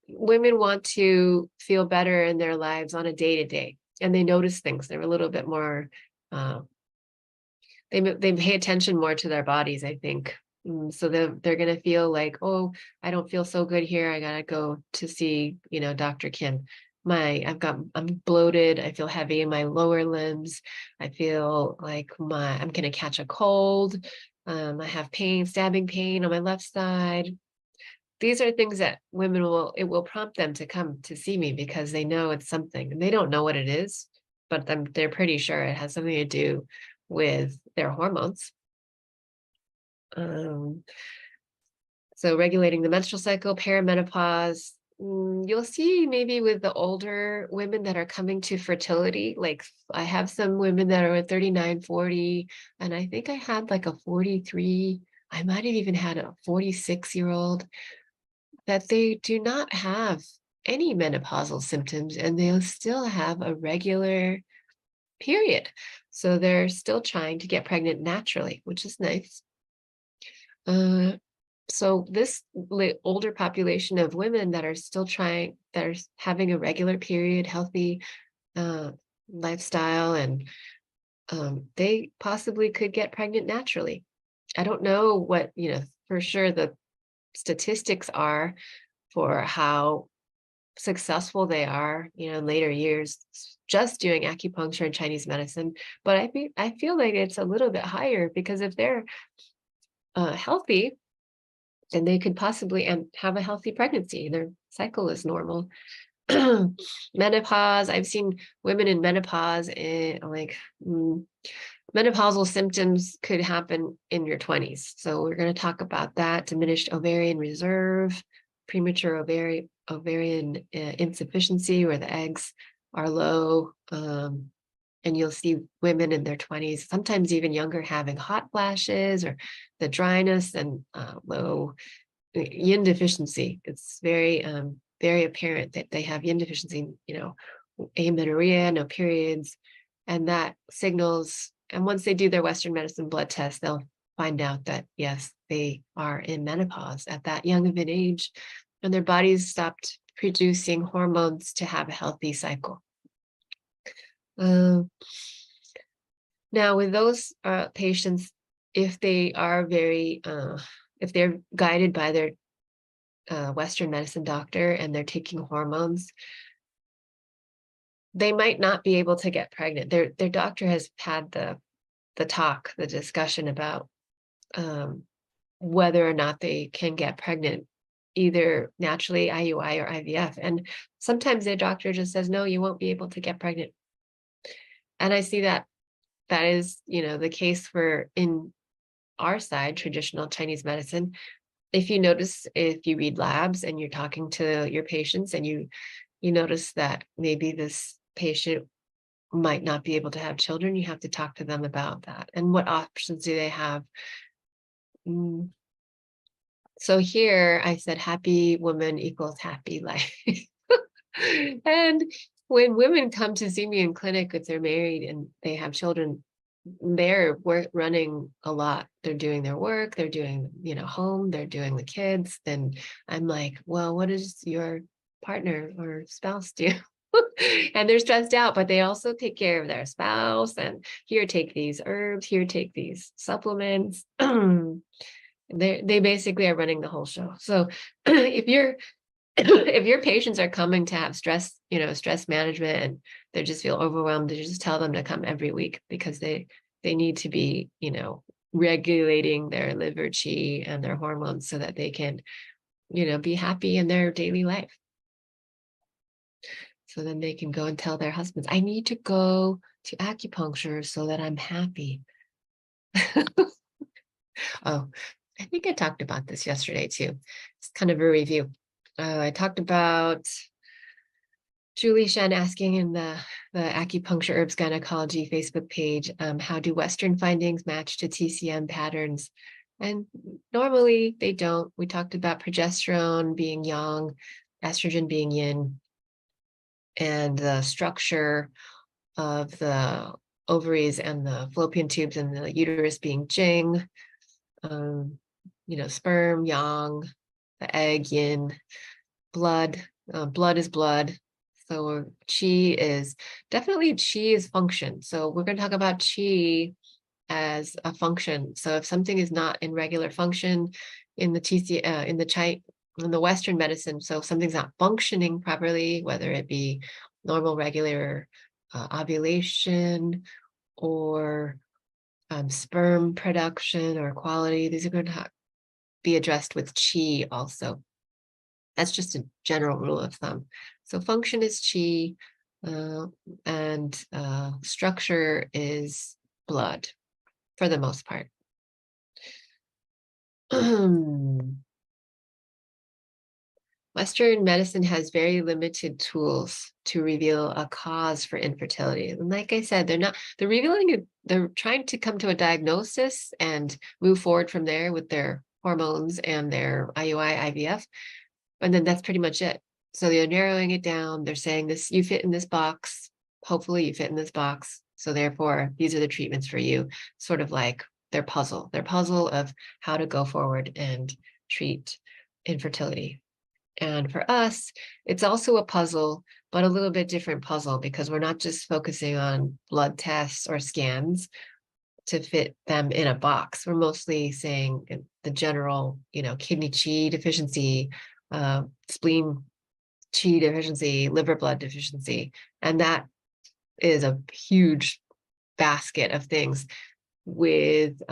women want to feel better in their lives on a day-to-day, and they notice things. They're a little bit more, they pay attention more to their bodies, I think. So they're going to feel like, oh, I don't feel so good here. I got to go to see, Dr. Kim. I'm bloated. I feel heavy in my lower limbs. I feel like I'm going to catch a cold. I have pain, stabbing pain on my left side. These are things that women it will prompt them to come to see me because they know it's something, and they don't know what it is, but they're pretty sure it has something to do with their hormones. So regulating the menstrual cycle, perimenopause. You'll see maybe with the older women that are coming to fertility, like I have some women that are at 39, 40, and I think I had like a 43, I might have even had a 46-year-old, that they do not have any menopausal symptoms and they'll still have a regular period. So they're still trying to get pregnant naturally, which is nice. So this older population of women that are still that are having a regular period, healthy lifestyle, and they possibly could get pregnant naturally. I don't know what, for sure the statistics are for how successful they are, in later years, just doing acupuncture and Chinese medicine. But I feel like it's a little bit higher, because if they're healthy, then they could possibly have a healthy pregnancy. Their cycle is normal. Menopause. I've seen women in menopause, menopausal symptoms could happen in your 20s. So we're going to talk about that. Diminished ovarian reserve, premature ovarian insufficiency, where the eggs are low. And you'll see women in their 20s, sometimes even younger, having hot flashes or the dryness and low yin deficiency. It's very, very apparent that they have yin deficiency, amenorrhea, no periods, and that signals. And once they do their Western medicine blood test, they'll find out that, yes, they are in menopause at that young of an age, and their bodies stopped producing hormones to have a healthy cycle. Now, with those patients, if they are if they're guided by their Western medicine doctor and they're taking hormones, they might not be able to get pregnant. Their doctor has had the discussion about whether or not they can get pregnant, either naturally, IUI, or IVF. And sometimes their doctor just says, no, you won't be able to get pregnant. And I see that is, the case for, in our side, traditional Chinese medicine. If you notice, if you read labs and you're talking to your patients and you notice that maybe this patient might not be able to have children, you have to talk to them about that and what options do they have. So here I said, happy woman equals happy life. And when women come to see me in clinic, if they're married and they have children, they're running a lot. They're doing their work, they're doing, home, they're doing the kids. Then I'm like, well, what does your partner or spouse do? And they're stressed out, but they also take care of their spouse, and here, take these herbs, here, take these supplements. They basically are running the whole show. So if if your patients are coming to have stress, stress management, and they just feel overwhelmed, you just tell them to come every week, because they need to be, regulating their liver chi and their hormones so that they can, be happy in their daily life. So then they can go and tell their husbands, I need to go to acupuncture so that I'm happy. Oh, I think I talked about this yesterday too. It's kind of a review. I talked about Julie Shen asking in the Acupuncture Herbs Gynecology Facebook page, how do Western findings match to TCM patterns? And normally they don't. We talked about progesterone being yang, estrogen being yin, and the structure of the ovaries and the fallopian tubes and the uterus being jing, sperm, yang, the egg, yin, blood. Blood is blood. So chi is function. So we're going to talk about chi as a function. So if something is not in regular function in the in the Western medicine, so if something's not functioning properly, whether it be normal, regular ovulation or sperm production or quality, these are going to be addressed with chi also. That's just a general rule of thumb. So function is chi, and structure is blood for the most part. Western medicine has very limited tools to reveal a cause for infertility. And like I said, they're trying to come to a diagnosis and move forward from there with their hormones and their IUI, IVF. And then that's pretty much it. So they're narrowing it down. They're saying this, you fit in this box. Hopefully you fit in this box. So therefore, these are the treatments for you. Sort of like their puzzle of how to go forward and treat infertility. And for us, it's also a puzzle, but a little bit different puzzle, because we're not just focusing on blood tests or scans to fit them in a box. We're mostly saying the general, kidney chi deficiency, spleen chi deficiency, liver blood deficiency. And that is a huge basket of things. With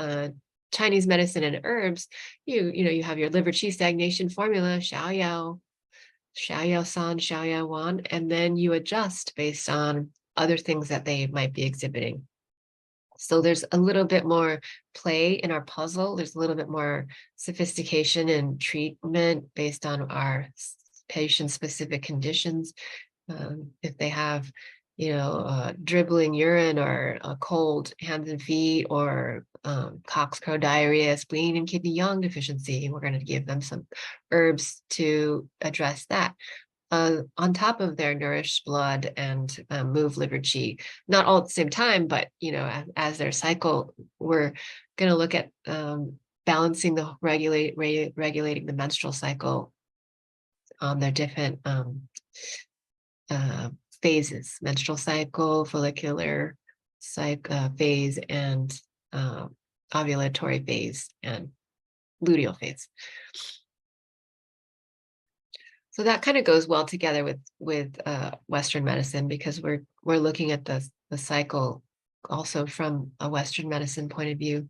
Chinese medicine and herbs, you have your liver qi stagnation formula, Xiao Yao San, Xiao Yao Wan, and then you adjust based on other things that they might be exhibiting. So there's a little bit more play in our puzzle. There's a little bit more sophistication in treatment based on our patient-specific conditions. If they have dribbling urine or a cold hands and feet, or coxcrow diarrhea, spleen and kidney yang deficiency, we're going to give them some herbs to address that. On top of their nourished blood and move liver qi, not all at the same time, but as their cycle, we're going to look at balancing the regulating the menstrual cycle on their different phases: menstrual cycle, follicular phase, and ovulatory phase, and luteal phase. So that kind of goes well together with Western medicine, because we're looking at the cycle also from a Western medicine point of view.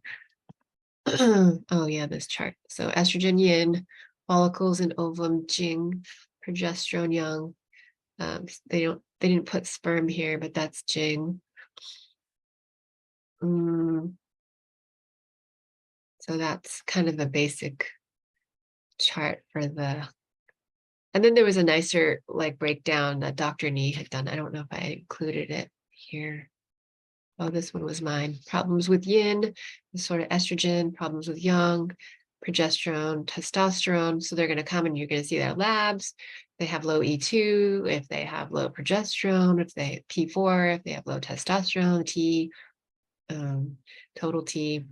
Oh yeah, this chart. So estrogen yin, follicles and ovum jing, progesterone yang. They didn't put sperm here, but that's jing. So that's kind of a basic chart for the. And then there was a nicer breakdown that Dr. Nee had done. I don't know if I included it here. Oh, this one was mine. Problems with yin, sort of estrogen, problems with yang, progesterone, testosterone. So they're going to come and you're going to see their labs. They have low E2, if they have low progesterone, if they P4, if they have low testosterone, T, total T.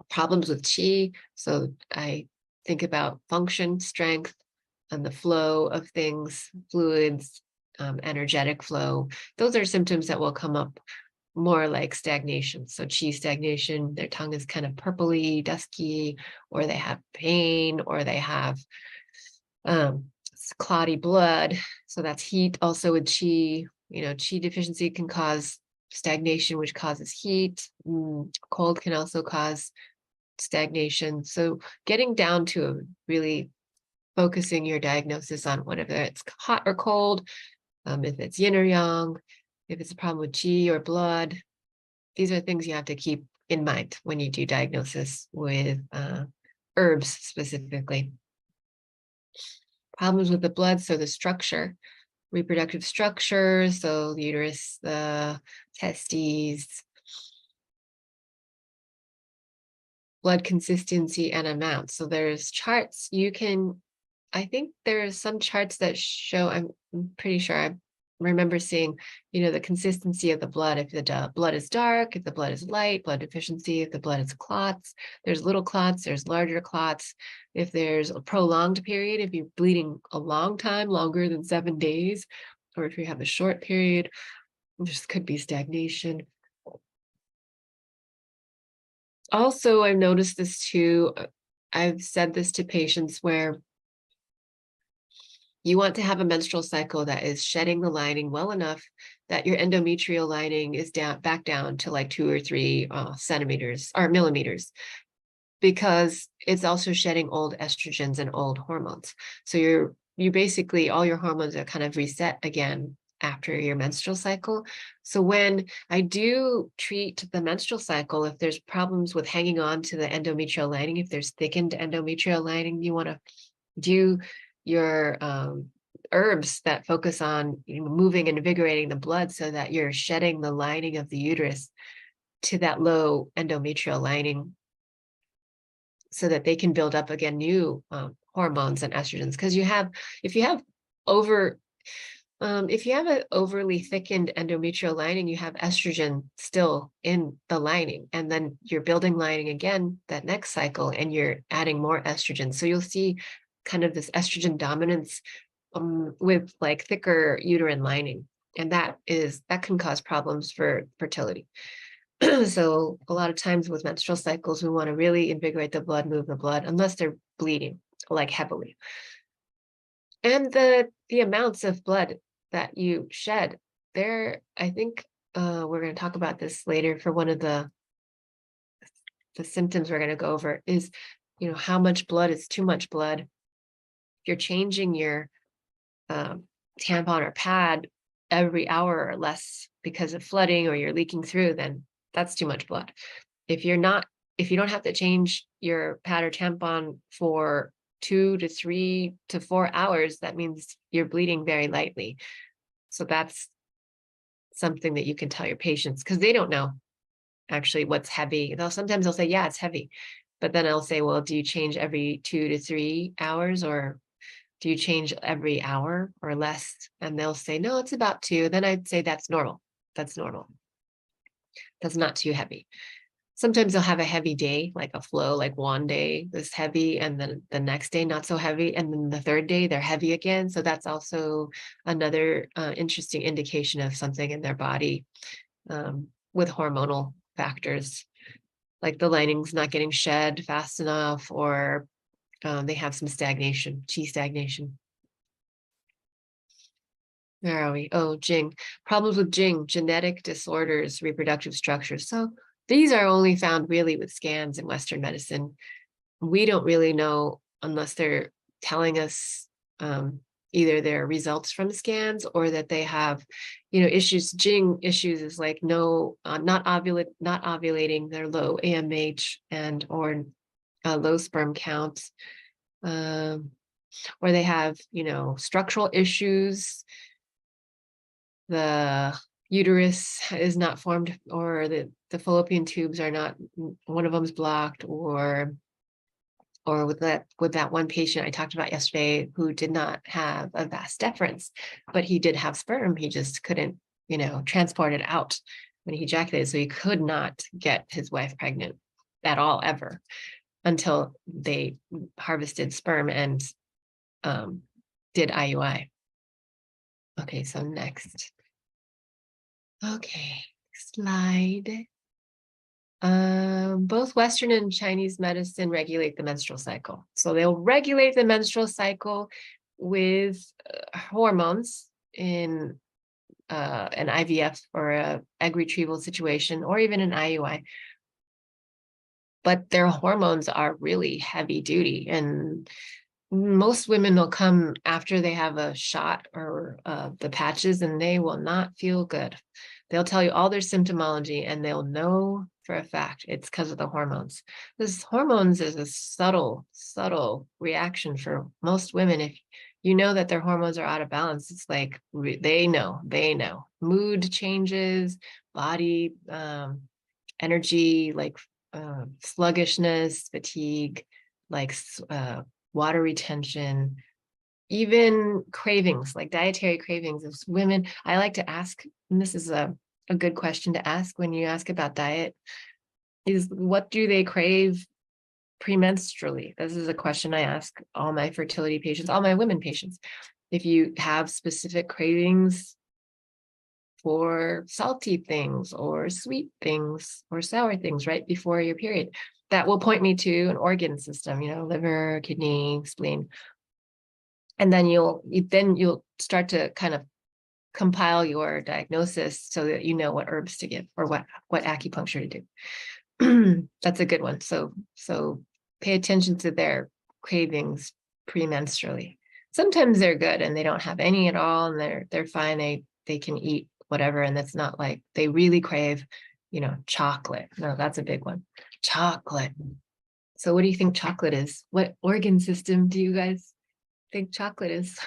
Problems with chi. So I think about function, strength, and the flow of things, fluids, energetic flow. Those are symptoms that will come up more like stagnation. So chi stagnation, their tongue is kind of purpley, dusky, or they have pain, or they have clotty blood. So that's heat. Also with chi, chi deficiency can cause stagnation, which causes heat. Cold can also cause stagnation. So getting down to really focusing your diagnosis on whether it's hot or cold, if it's yin or yang, if it's a problem with chi or blood. These are things you have to keep in mind when you do diagnosis with herbs specifically. Problems with the blood, so the structure, reproductive structure, so the uterus, the testes, blood consistency and amount. So there's charts I think there's some charts that show, I'm pretty sure I remember seeing, the consistency of the blood. If the blood is dark, if the blood is light, blood deficiency, if the blood is clots, there's little clots, there's larger clots. If there's a prolonged period, if you're bleeding a long time, longer than 7 days, or if you have a short period, this could be stagnation. Also, I've noticed this too. I've said this to patients where you want to have a menstrual cycle that is shedding the lining well enough that your endometrial lining is back down to like 2 or 3 centimeters or millimeters, because it's also shedding old estrogens and old hormones. So you basically, all your hormones are kind of reset again after your menstrual cycle. So when I do treat the menstrual cycle, if there's problems with hanging on to the endometrial lining, if there's thickened endometrial lining, you want to do your herbs that focus on moving and invigorating the blood so that you're shedding the lining of the uterus to that low endometrial lining so that they can build up again new hormones and estrogens. Because if you have an overly thickened endometrial lining, you have estrogen still in the lining, and then you're building lining again that next cycle and you're adding more estrogen. So you'll see kind of this estrogen dominance with like thicker uterine lining. And that can cause problems for fertility. So a lot of times with menstrual cycles, we want to really invigorate the blood, move the blood, unless they're bleeding like heavily. And the amounts of blood that you shed there, I think we're going to talk about this later for one of the symptoms we're going to go over is, how much blood is too much blood. If you're changing your tampon or pad every hour or less because of flooding or you're leaking through, then that's too much blood. If you don't have to change your pad or tampon for 2 to 3 to 4 hours, that means you're bleeding very lightly. So that's something that you can tell your patients, because they don't know actually what's heavy. Sometimes they'll say, yeah, it's heavy. But then I'll say, well, do you change every 2 to 3 hours, or do you change every hour or less? And they'll say, no, it's about 2. Then I'd say that's normal. That's normal. That's not too heavy. Sometimes they'll have a heavy day, like a flow, like one day is heavy, and then the next day not so heavy, and then the third day they're heavy again. So that's also another interesting indication of something in their body with hormonal factors, like the lining's not getting shed fast enough, or they have some stagnation, chi stagnation. Where are we? Oh, Jing. Problems with Jing, genetic disorders, reproductive structures. So these are only found really with scans in Western medicine. We don't really know unless they're telling us either their results from scans or that they have, issues. Jing issues is like not ovulating, they're low AMH and or low sperm counts, or they have, structural issues. The uterus is not formed, or the fallopian tubes are not, one of them is blocked, or with that one patient I talked about yesterday who did not have a vas deferens, but he did have sperm. He just couldn't, transport it out when he ejaculated. So he could not get his wife pregnant at all, ever, until they harvested sperm and did IUI. Okay, so next. Okay, slide. Both Western and Chinese medicine regulate the menstrual cycle. So they'll regulate the menstrual cycle with hormones in an IVF or a egg retrieval situation, or even an IUI. But their hormones are really heavy duty, and most women will come after they have a shot or the patches, and they will not feel good. They'll tell you all their symptomology, and they'll know for a fact it's because of the hormones. This hormones is a subtle reaction for most women. If you know that their hormones are out of balance, it's like they know. Mood changes, body energy, like sluggishness, fatigue, like water retention, even cravings, like dietary cravings of women. I like to ask, and this is a good question to ask when you ask about diet, is what do they crave premenstrually? This is a question I ask all my fertility patients, all my women patients. If you have specific cravings for salty things or sweet things or sour things right before your period, that will point me to an organ system, liver, kidney, spleen. And then you'll start to kind of compile your diagnosis so that you know what herbs to give or what acupuncture to do. That's a good one. So pay attention to their cravings premenstrually. Sometimes they're good and they don't have any at all, and they're fine. They can eat whatever, and that's not like they really crave, chocolate. No, that's a big one. Chocolate. So what do you think chocolate is? What organ system do you guys think chocolate is?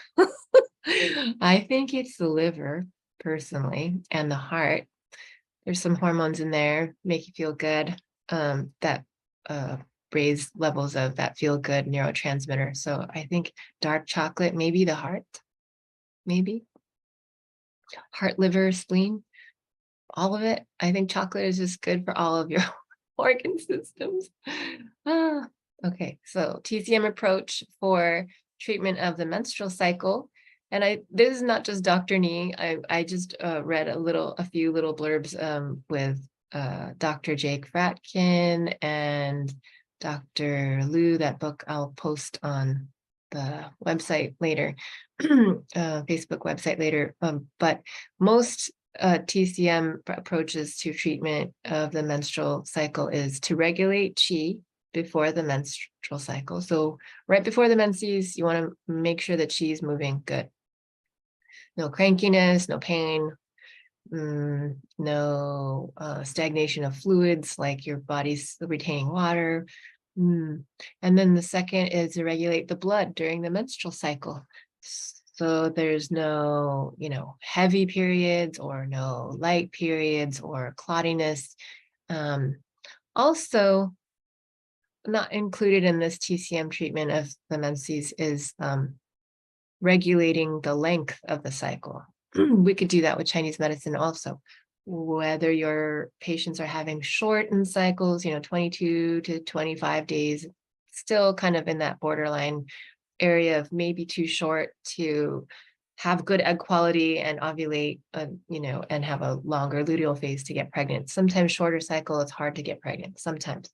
I think it's the liver, personally, and the heart. There's some hormones in there, make you feel good, that raise levels of that feel-good neurotransmitter. So I think dark chocolate, maybe the heart, maybe. Heart, liver, spleen, all of it. I think chocolate is just good for all of your organ systems. Okay, so TCM approach for treatment of the menstrual cycle. And this is not just Dr. Nee. I just read a few little blurbs with Dr. Jake Fratkin and Dr. Liu. That book I'll post on the website later, Facebook website later. But most TCM approaches to treatment of the menstrual cycle is to regulate qi before the menstrual cycle. So right before the menses, you want to make sure that qi is moving good. No crankiness, no pain, no stagnation of fluids, like your body's retaining water. And then the second is to regulate the blood during the menstrual cycle. So there's no, heavy periods or no light periods or clottiness. Also, not included in this TCM treatment of the menses is regulating the length of the cycle. We could do that with Chinese medicine also. Whether your patients are having shortened cycles, 22 to 25 days, still kind of in that borderline area of maybe too short to have good egg quality and ovulate, and have a longer luteal phase to get pregnant. Sometimes shorter cycle, it's hard to get pregnant. Sometimes.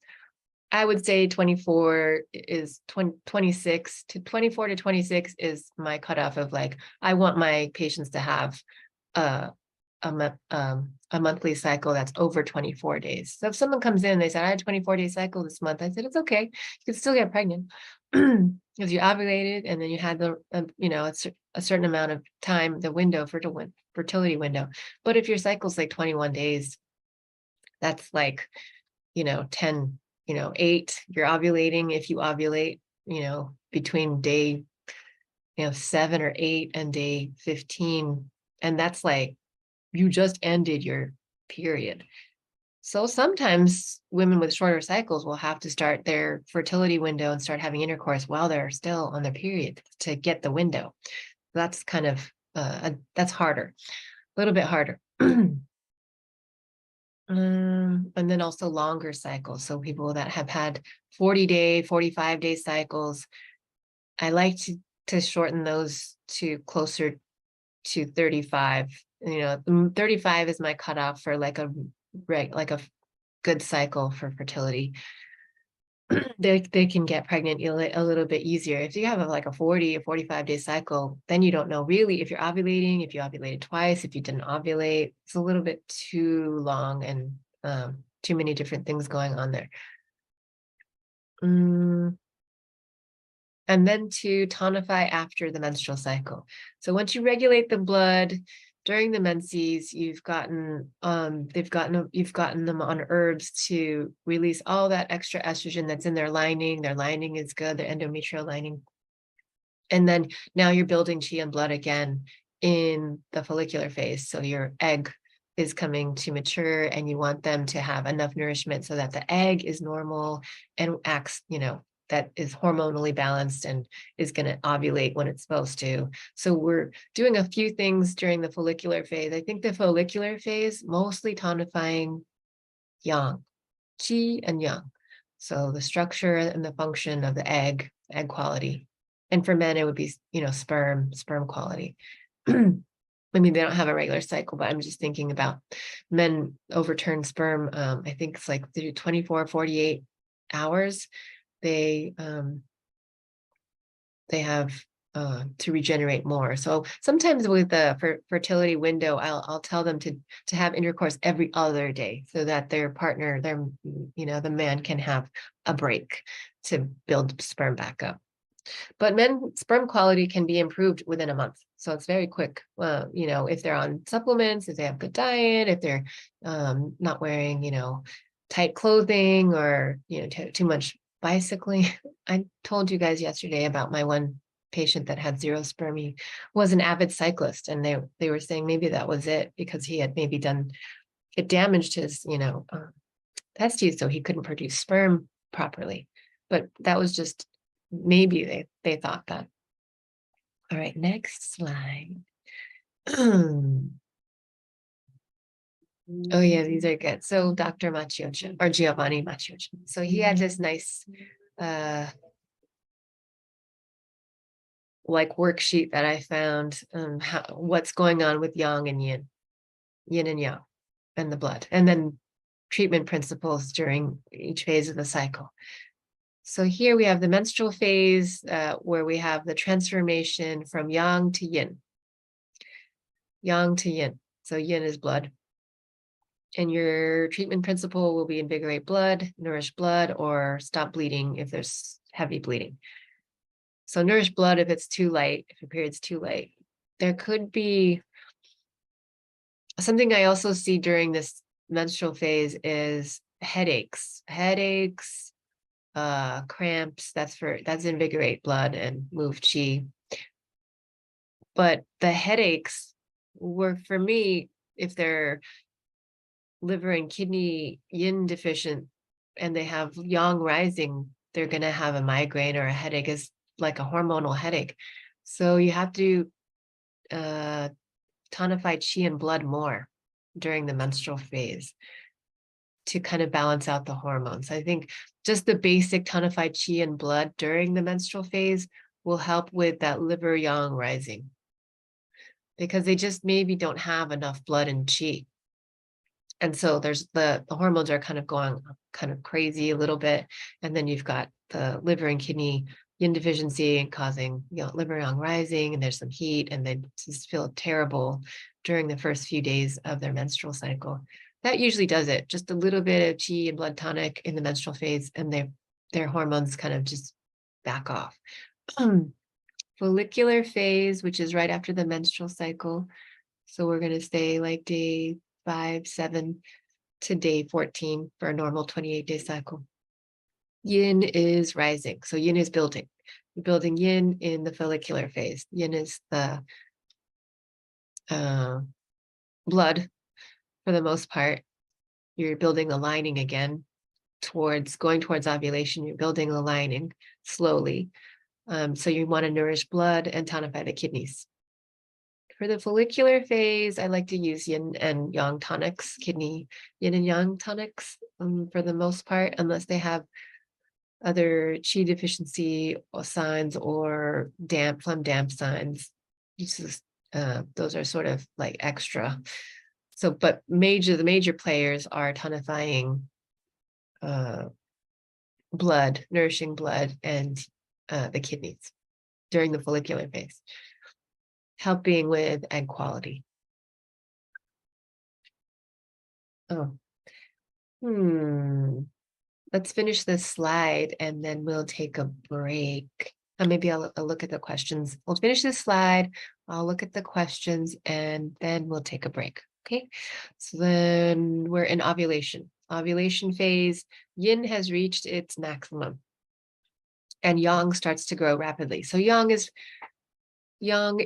I would say 24 is 26 to 24 to 26 is my cutoff of like, I want my patients to have a monthly cycle that's over 24 days. So if someone comes in, they said, I had a 24-day cycle this month. I said, it's okay. You can still get pregnant because you ovulated and then you had a certain amount of time, the window, fertility window. But if your cycle's like 21 days, that's like, 10, 8, you're ovulating. If you ovulate, between day, 7 or 8 and day 15, and that's like, you just ended your period. So sometimes women with shorter cycles will have to start their fertility window and start having intercourse while they're still on their period to get the window. That's kind of, that's harder, a little bit harder. And then also longer cycles. So people that have had 40-day, 45-day cycles, I like to shorten those to closer to 35. 35 is my cutoff for like a good cycle for fertility. They can get pregnant a little bit easier. If you have like a 40 or 45-day cycle, then you don't know really if you're ovulating, if you ovulated twice, if you didn't ovulate. It's a little bit too long and too many different things going on there. And then to tonify after the menstrual cycle. So once you regulate the blood during the menses, you've gotten them on herbs to release all that extra estrogen that's in their lining. Their lining is good, their endometrial lining. And then now you're building chi and blood again in the follicular phase. So your egg is coming to mature and you want them to have enough nourishment so that the egg is normal and acts, that is hormonally balanced and is going to ovulate when it's supposed to. So we're doing a few things during the follicular phase. I think the follicular phase, mostly tonifying yang, qi and yang. So the structure and the function of the egg quality. And for men, it would be, sperm quality. I mean, they don't have a regular cycle, but I'm just thinking about men overturn sperm. I think it's like through 24, 48 hours. They have to regenerate more. So sometimes with the fertility window, I'll tell them to have intercourse every other day so that their partner, the man can have a break to build sperm back up. But men sperm quality can be improved within a month. So it's very quick. If they're on supplements, if they have good diet, if they're not wearing, tight clothing or, too much bicycling. I told you guys yesterday about my one patient that had zero sperm. He was an avid cyclist, and they were saying maybe that was it because he had maybe it damaged his, testes, so he couldn't produce sperm properly. But that was just maybe they thought that. All right, next slide. Oh yeah, these are good. So Dr. Maciocia, or Giovanni Maciocia. So he had this nice worksheet that I found, what's going on with yang and yin and yang, and the blood, and then treatment principles during each phase of the cycle. So here we have the menstrual phase, where we have the transformation from yang to yin. Yang to yin. So yin is blood. And your treatment principle will be invigorate blood, nourish blood, or stop bleeding if there's heavy bleeding. So nourish blood if it's too light, if your period's too light. There could be something I also see during this menstrual phase is headaches, cramps. That's invigorate blood and move chi. But the headaches were, for me, if they're liver and kidney yin deficient and they have yang rising, they're going to have a migraine or a headache. Is like a hormonal headache. So you have to tonify chi and blood more during the menstrual phase to kind of balance out the hormones. I think just the basic tonified chi and blood during the menstrual phase will help with that liver yang rising, because they just maybe don't have enough blood and chi. And so there's the hormones are kind of going kind of crazy a little bit. And then you've got the liver and kidney yin deficiency and causing, liver yang rising, and there's some heat, and they just feel terrible during the first few days of their menstrual cycle. That usually does it. Just a little bit of chi and blood tonic in the menstrual phase, and their hormones kind of just back off. Follicular phase, which is right after the menstrual cycle. So we're going to stay like day 5, 7 to day 14 for a normal 28-day cycle. Yin is rising. So yin is building. You're building yin in the follicular phase. Yin is the blood for the most part. You're building the lining again going towards ovulation. You're building the lining slowly. So you want to nourish blood and tonify the kidneys. For the follicular phase, I like to use yin and yang tonics, yin and yang tonics for the most part, unless they have other chi deficiency signs or phlegm damp signs. Those are sort of like extra. So, but the major players are tonifying blood, nourishing blood, and the kidneys during the follicular phase, helping with egg quality. Oh, let's finish this slide and then we'll take a break. Maybe I'll look at the questions. We'll finish this slide. I'll look at the questions and then we'll take a break. Okay. So then we're in ovulation. Ovulation phase. Yin has reached its maximum and yang starts to grow rapidly. So yin is also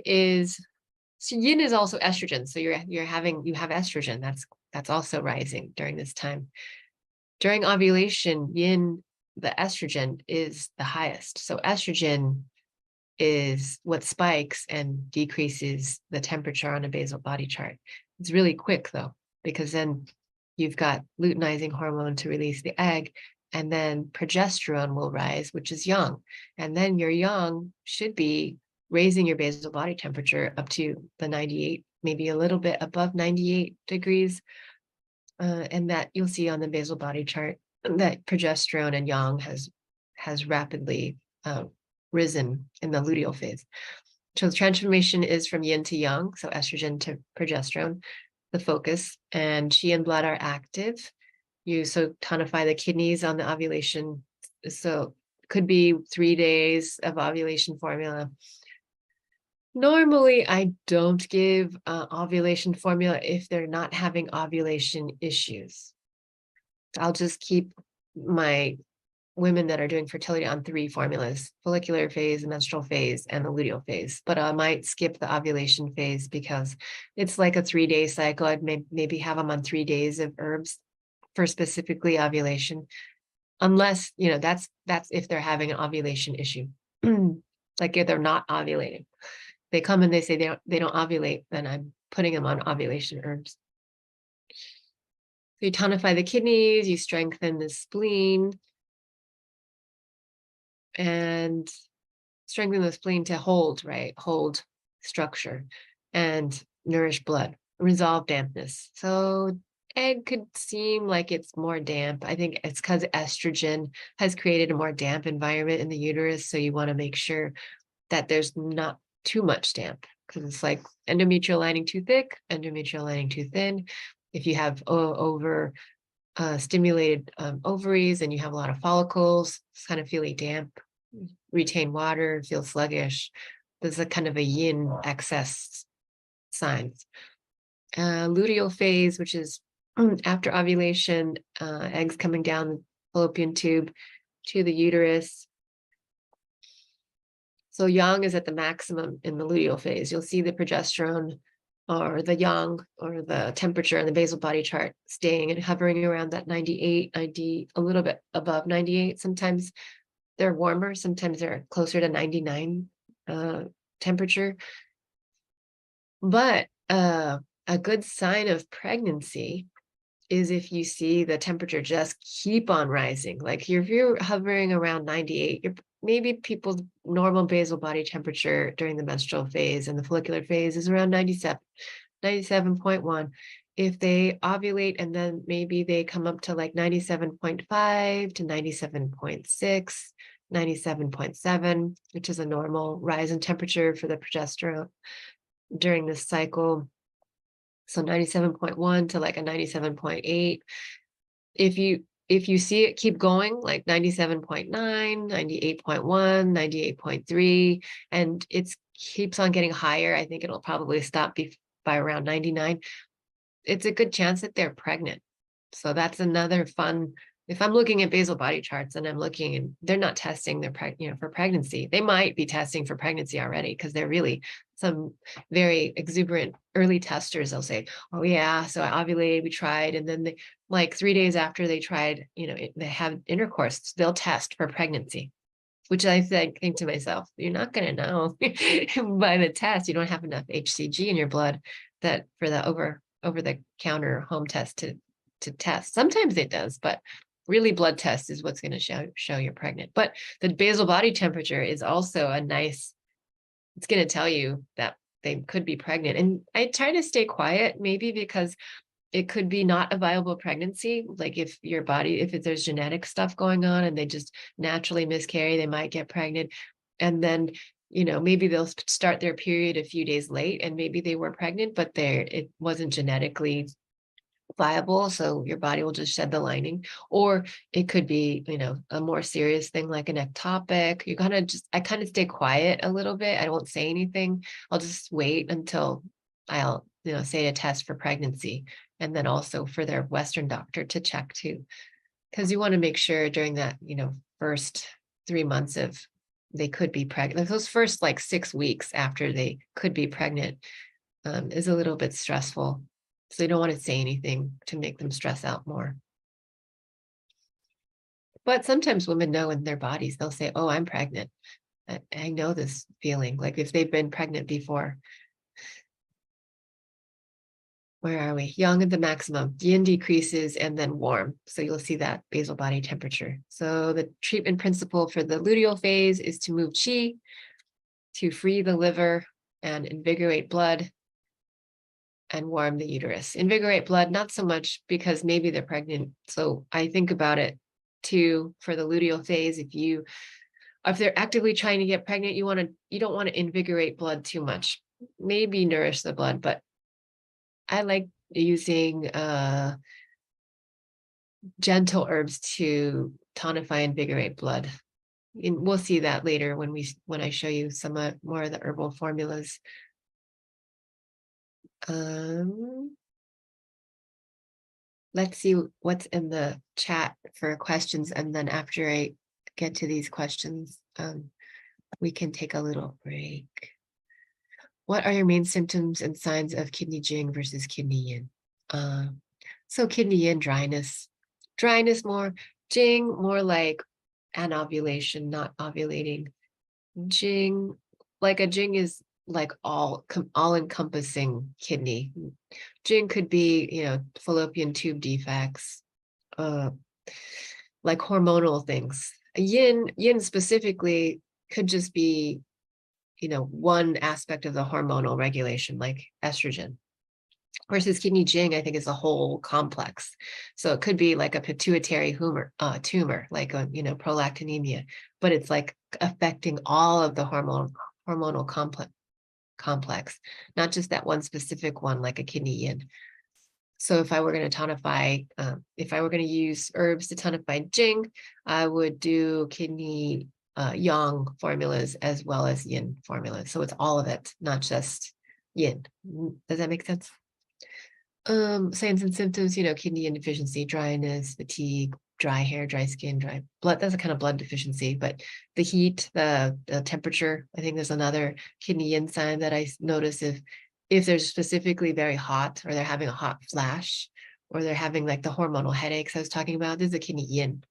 estrogen. So you have estrogen. That's also rising during this time. During ovulation, yin, the estrogen, is the highest. So estrogen is what spikes and decreases the temperature on a basal body chart. It's really quick though, because then you've got luteinizing hormone to release the egg, and then progesterone will rise, which is yang. And then your yang should be raising your basal body temperature up to the 98, maybe a little bit above 98 degrees. And that you'll see on the basal body chart that progesterone and yang has rapidly risen in the luteal phase. So the transformation is from yin to yang, so estrogen to progesterone, the focus, and qi and blood are active. You tonify the kidneys on the ovulation. So could be 3 days of ovulation formula. Normally, I don't give ovulation formula if they're not having ovulation issues. I'll just keep my women that are doing fertility on 3 formulas: follicular phase, menstrual phase, and the luteal phase. But I might skip the ovulation phase because it's like a 3-day cycle. I'd maybe have them on 3 days of herbs for specifically ovulation, unless, that's if they're having an ovulation issue. Like if they're not ovulating. They come and they say they don't ovulate, then I'm putting them on ovulation herbs. So you tonify the kidneys, you strengthen the spleen, and strengthen the spleen to hold structure and nourish blood, resolve dampness. So egg could seem like it's more damp. I think it's because estrogen has created a more damp environment in the uterus. So you want to make sure that there's not too much damp, because it's like endometrial lining too thick, endometrial lining too thin. If you have stimulated ovaries and you have a lot of follicles, it's kind of feeling damp, retain water, feel sluggish. There's a kind of a yin excess signs. Luteal phase, which is after ovulation, eggs coming down the fallopian tube to the uterus. So yang is at the maximum in the luteal phase. You'll see the progesterone or the yang or the temperature in the basal body chart staying and hovering around that 98, a little bit above 98. Sometimes they're warmer, sometimes they're closer to 99 temperature. But a good sign of pregnancy is if you see the temperature just keep on rising. Like if you're hovering around 98, maybe people's normal basal body temperature during the menstrual phase and the follicular phase is around 97, 97.1. If they ovulate and then maybe they come up to like 97.5 to 97.6, 97.7, which is a normal rise in temperature for the progesterone during this cycle. So 97.1 to like a 97.8. If you see it keep going, like 97.9, 98.1, 98.3, and it keeps on getting higher, I think it'll probably stop by around 99. It's a good chance that they're pregnant. So that's another fun. If I'm looking at basal body charts and I'm looking and they're not testing their for pregnancy, they might be testing for pregnancy already, because they're really some very exuberant early testers. They'll say, oh yeah, so I ovulated, we tried, and then like 3 days after they tried, they have intercourse, they'll test for pregnancy, which I think to myself, you're not going to know by the test. You don't have enough HCG in your blood that for the over the counter home test to test. Sometimes it does, but really blood test is what's going to show you're pregnant. But the basal body temperature is also a nice, it's going to tell you that they could be pregnant. And I try to stay quiet, maybe because it could be not a viable pregnancy. Like if your body, if there's genetic stuff going on and they just naturally miscarry, they might get pregnant. And then, maybe they'll start their period a few days late and maybe they were pregnant, but it wasn't genetically viable. So your body will just shed the lining. Or it could be, a more serious thing like an ectopic. I kind of stay quiet a little bit. I won't say anything. I'll just wait until I'll, say a test for pregnancy. And then also for their Western doctor to check too. Because you want to make sure during that, first 3 months of they could be pregnant, like those first like 6 weeks after they could be pregnant is a little bit stressful. So you don't want to say anything to make them stress out more. But sometimes women know in their bodies, they'll say, oh, I'm pregnant. I know this feeling, like if they've been pregnant before. Where are we? Yang at the maximum, yin decreases and then warm. So you'll see that basal body temperature. So the treatment principle for the luteal phase is to move qi, to free the liver and invigorate blood and warm the uterus. Invigorate blood, not so much because maybe they're pregnant. So I think about it too for the luteal phase. If they're actively trying to get pregnant, you don't want to invigorate blood too much. Maybe nourish the blood, but I like using gentle herbs to tonify and invigorate blood. And we'll see that later when I show you some more of the herbal formulas. Let's see what's in the chat for questions, and then after I get to these questions, we can take a little break. What are your main symptoms and signs of kidney Jing versus kidney Yin? So kidney Yin, dryness more. Jing, more like anovulation, not ovulating. Jing, like a Jing is like all encompassing kidney. Jing could be, fallopian tube defects, like hormonal things. Yin specifically could just be, one aspect of the hormonal regulation, like estrogen. Versus kidney Jing, I think, is a whole complex. So it could be like a pituitary tumor, like a, prolactinemia, but it's like affecting all of the hormonal complex, not just that one specific one, like a kidney Yin. So if I were going to tonify, if I were going to use herbs to tonify Jing, I would do kidney Yang formulas as well as Yin formulas. So it's all of it, not just Yin. Does that make sense? Signs and symptoms, kidney Yin deficiency, dryness, fatigue, dry hair, dry skin, dry blood. That's a kind of blood deficiency, but the heat, the temperature, I think there's another kidney Yin sign that I notice if they're specifically very hot, or they're having a hot flash, or they're having like the hormonal headaches I was talking about. This is a kidney Yin.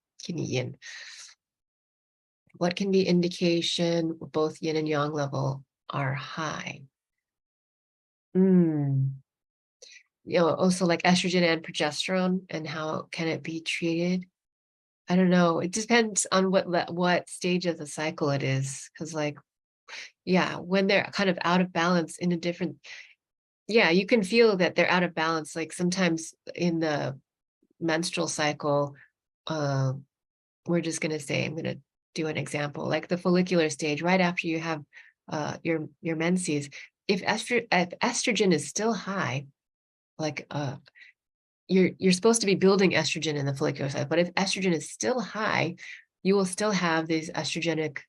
What can be indication both Yin and Yang level are high? Also like estrogen and progesterone, and how can it be treated? I don't know. It depends on what stage of the cycle it is. Because when they're kind of out of balance in a different, you can feel that they're out of balance. Like sometimes in the menstrual cycle, we're just going to say, I'm going to do an example, like the follicular stage, right after you have your menses. If estrogen is still high, like you're supposed to be building estrogen in the follicular cycle, but if estrogen is still high, you will still have these estrogenic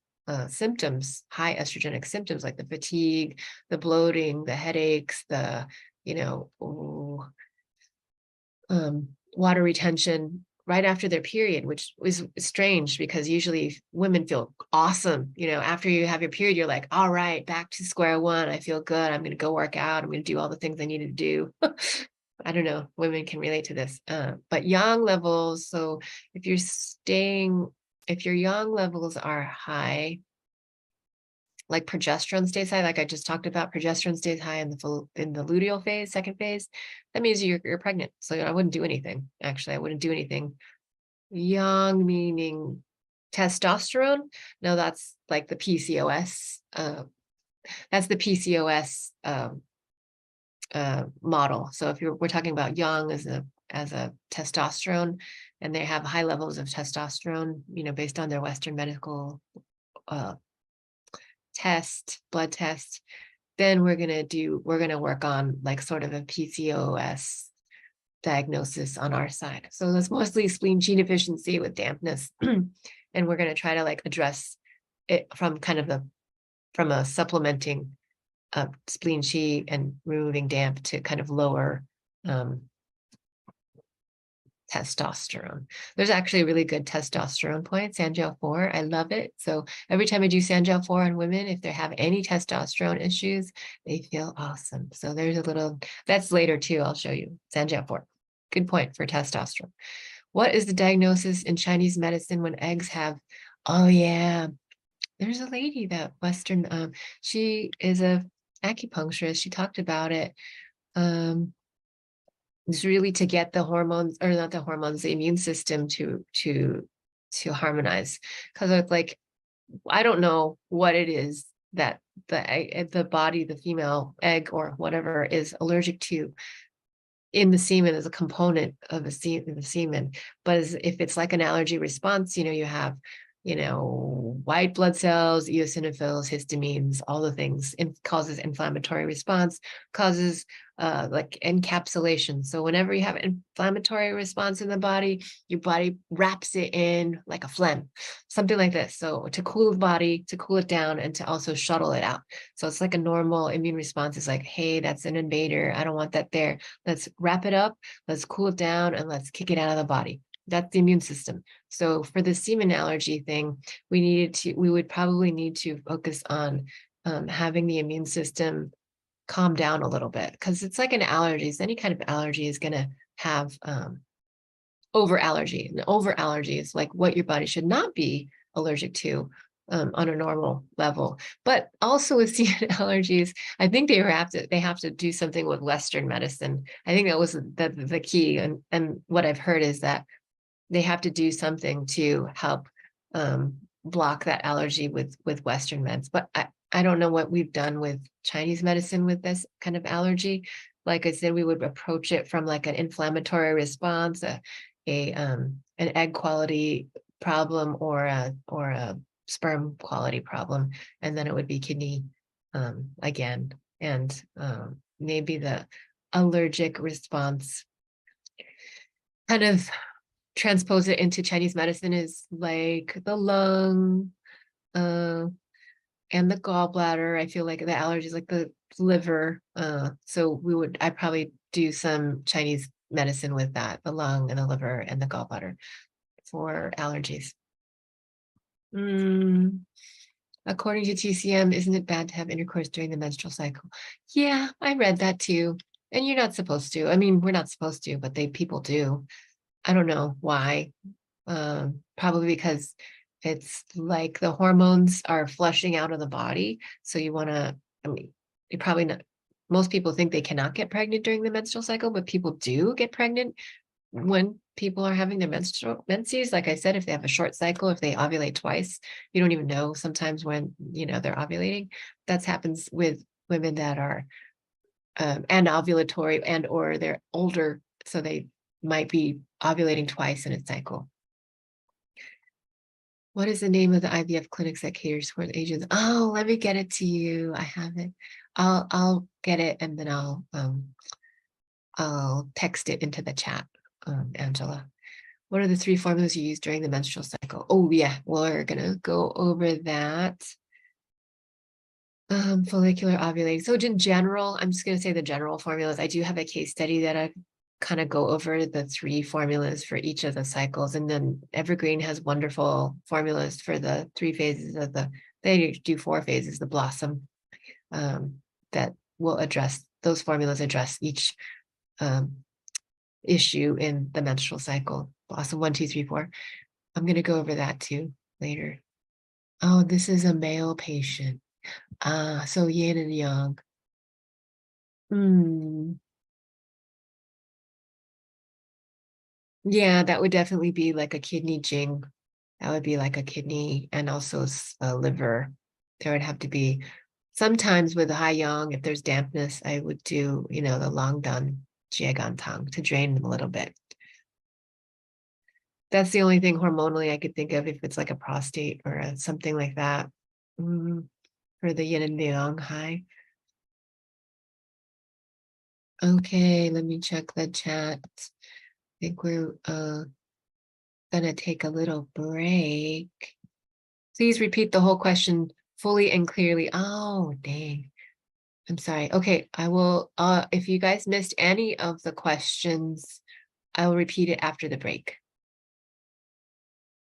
symptoms, high estrogenic symptoms, like the fatigue, the bloating, the headaches, the water retention right after their period, which is strange because usually women feel awesome. After you have your period, you're like, all right, back to square one. I feel good. I'm going to go work out. I'm going to do all the things I need to do. I don't know. Women can relate to this. But Yang levels. So if your Yang levels are high, like progesterone stays high, like I just talked about, progesterone stays high in the luteal phase, second phase, that means you're pregnant. So I wouldn't do anything. Actually, I wouldn't do anything. Yang meaning testosterone. No, that's like the PCOS that's the PCOS model. So if we're talking about young as a testosterone, and they have high levels of testosterone, based on their Western medical blood test, then we're gonna work on like sort of a PCOS diagnosis on our side. So that's mostly spleen Qi deficiency with dampness, and we're gonna try to like address it from from a supplementing spleen Qi and removing damp to kind of lower testosterone. There's actually a really good testosterone point, Sangel-4. I love it. So every time I do Sangel-4 on women, if they have any testosterone issues, they feel awesome. So there's that's later too. I'll show you Sangel-4. Good point for testosterone. What is the diagnosis in Chinese medicine when eggs have, oh yeah, there's a lady that Western, she is a acupuncturist. She talked about it. It's really to get the hormones, or not the hormones, the immune system to harmonize. Because it's like, I don't know what it is that the body, the female egg or whatever, is allergic to in the semen as a component of the semen. But if it's like an allergy response, you have white blood cells, eosinophils, histamines, all the things. It causes inflammatory response, causes like encapsulation. So whenever you have an inflammatory response in the body, your body wraps it in like a phlegm, something like this. So to cool the body, to cool it down, and to also shuttle it out. So it's like a normal immune response. It's like, hey, that's an invader. I don't want that there. Let's wrap it up. Let's cool it down, and let's kick it out of the body. That's the immune system. So for the semen allergy thing, we would probably need to focus on having the immune system calm down a little bit, because it's like an allergy. Any kind of allergy is going to have over allergy. And over allergy is like what your body should not be allergic to on a normal level. But also with semen allergies, I think they have to do something with Western medicine. I think that was the key. And what I've heard is that they have to do something to help block that allergy with Western meds. But I don't know what we've done with Chinese medicine with this kind of allergy. Like I said, we would approach it from like an inflammatory response, an egg quality problem, or a sperm quality problem, and then it would be kidney again, and maybe the allergic response kind of transpose it into Chinese medicine is like the lung and the gallbladder. I feel like the allergies, like the liver. So I'd probably do some Chinese medicine with that, the lung and the liver and the gallbladder for allergies. According to TCM, isn't it bad to have intercourse during the menstrual cycle? Yeah, I read that too. And you're not supposed to. I mean, we're not supposed to, but people do. I don't know why. Probably because it's like the hormones are flushing out of the body. So you want to, you probably not, most people think they cannot get pregnant during the menstrual cycle, but people do get pregnant when people are having their menses. Like I said, if they have a short cycle, if they ovulate twice, you don't even know sometimes when, they're ovulating. That happens with women that are and ovulatory, and or they're older, so they might be ovulating twice in a cycle. What is the name of the IVF clinics that caters for the ages? Oh, let me get it to you. I have it. I'll get it, and then I'll text it into the chat, Angela. What are the 3 formulas you use during the menstrual cycle? Oh yeah, we're gonna go over that. Follicular ovulating. So in general, I'm just gonna say the general formulas. I do have a case study that I kind of go over the 3 formulas for each of the cycles. And then Evergreen has wonderful formulas for the 3 phases of they do 4 phases, the blossom, that will address, those formulas address each issue in the menstrual cycle. Blossom 1, 2, 3, 4. I'm going to go over that too later. Oh, this is a male patient. So yin and yang. Yeah, that would definitely be like a kidney jing. That would be like a kidney and also a liver. There would have to be Sometimes with high yang, if there's dampness, I would do, you know, the long dun tang to drain them a little bit. That's the only thing hormonally I could think of if it's like a prostate or something like that. For the yin and the yang high. Okay, let me check the chat. I think we're gonna take a little break. Please repeat the whole question fully and clearly. Oh, dang. I'm sorry. Okay, I will, if you guys missed any of the questions, I will repeat it after the break.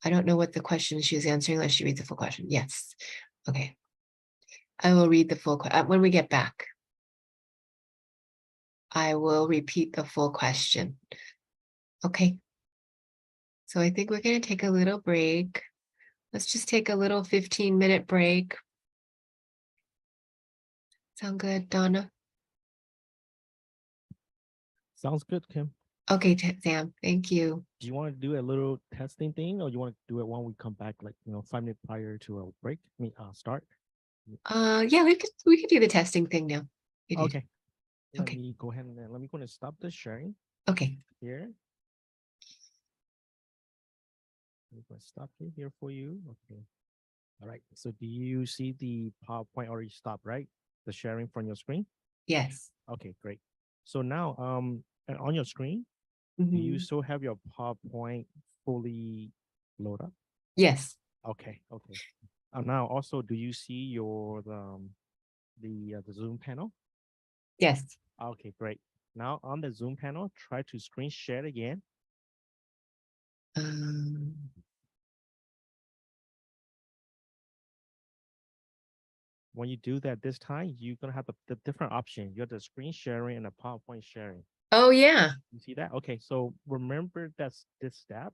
I don't know what the question she was answering unless she reads the full question. Yes. Okay. I will read the full question when we get back. I will repeat the full question. Okay. So I think we're going to take a little break. Let's just take a little 15-minute break. Sound good, Donna? Sounds good, Kim. Okay, Sam, thank you. Do you want to do a little testing thing, or you want to do it when we come back, like 5 minutes prior to a break? Start. Yeah, we could do the testing thing now. Okay. Let Okay. me go ahead and let me go and stop the sharing Okay. here. I'm going to stop it here for you. Okay. All right. So do you see the PowerPoint already stopped, right? The sharing from your screen? Yes. Okay, great. So now, and on your screen, do you Mhm. still have your PowerPoint fully loaded up? Yes. Okay, okay. Now also, do you see your the Zoom panel? Yes. Okay, great. Now on the Zoom panel, try to screen share again. Um, When you do that this time, you're gonna have the different option. You have the screen sharing and the PowerPoint sharing. oh yeah. You see that? Okay, so remember that's this step.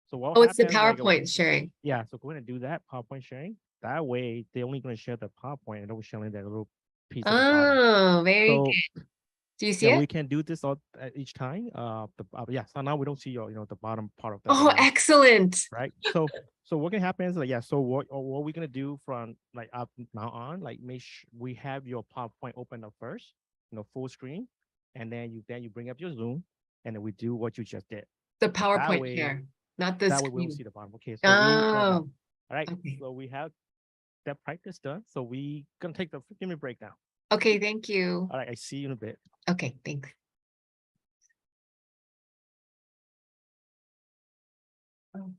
So what Oh, it's the happens? Like, PowerPoint sharing. yeah, so go ahead and do that PowerPoint sharing. That way, they're only going to share the PowerPoint and they're showing that little piece at the bottom. Oh, very So good. Do you see yeah, it? we can do this all at each time. Yeah. So now we don't see your, the bottom part of the Oh, excellent. right? So what can happen is like, yeah. So what we're gonna do from like up now on, like make sure we have your PowerPoint open up first, full screen, and then you bring up your Zoom, and then we do what you just did. The So that PowerPoint way, share, not the that way we don't screen. see the bottom. Okay, so we got that. Oh, All right, okay. so we have that practice done. So we gonna take the 15-minute break now. Okay, thank you. All right, I see you in a bit. Okay, thanks. Oh.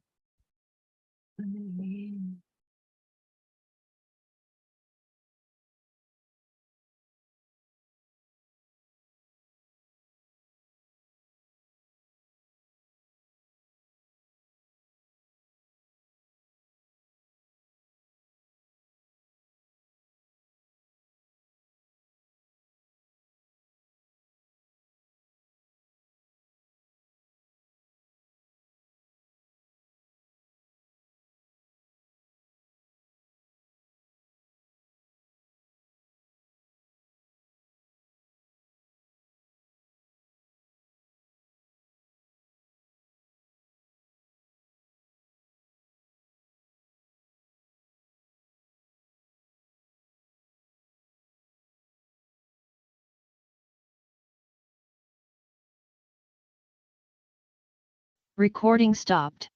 Recording stopped.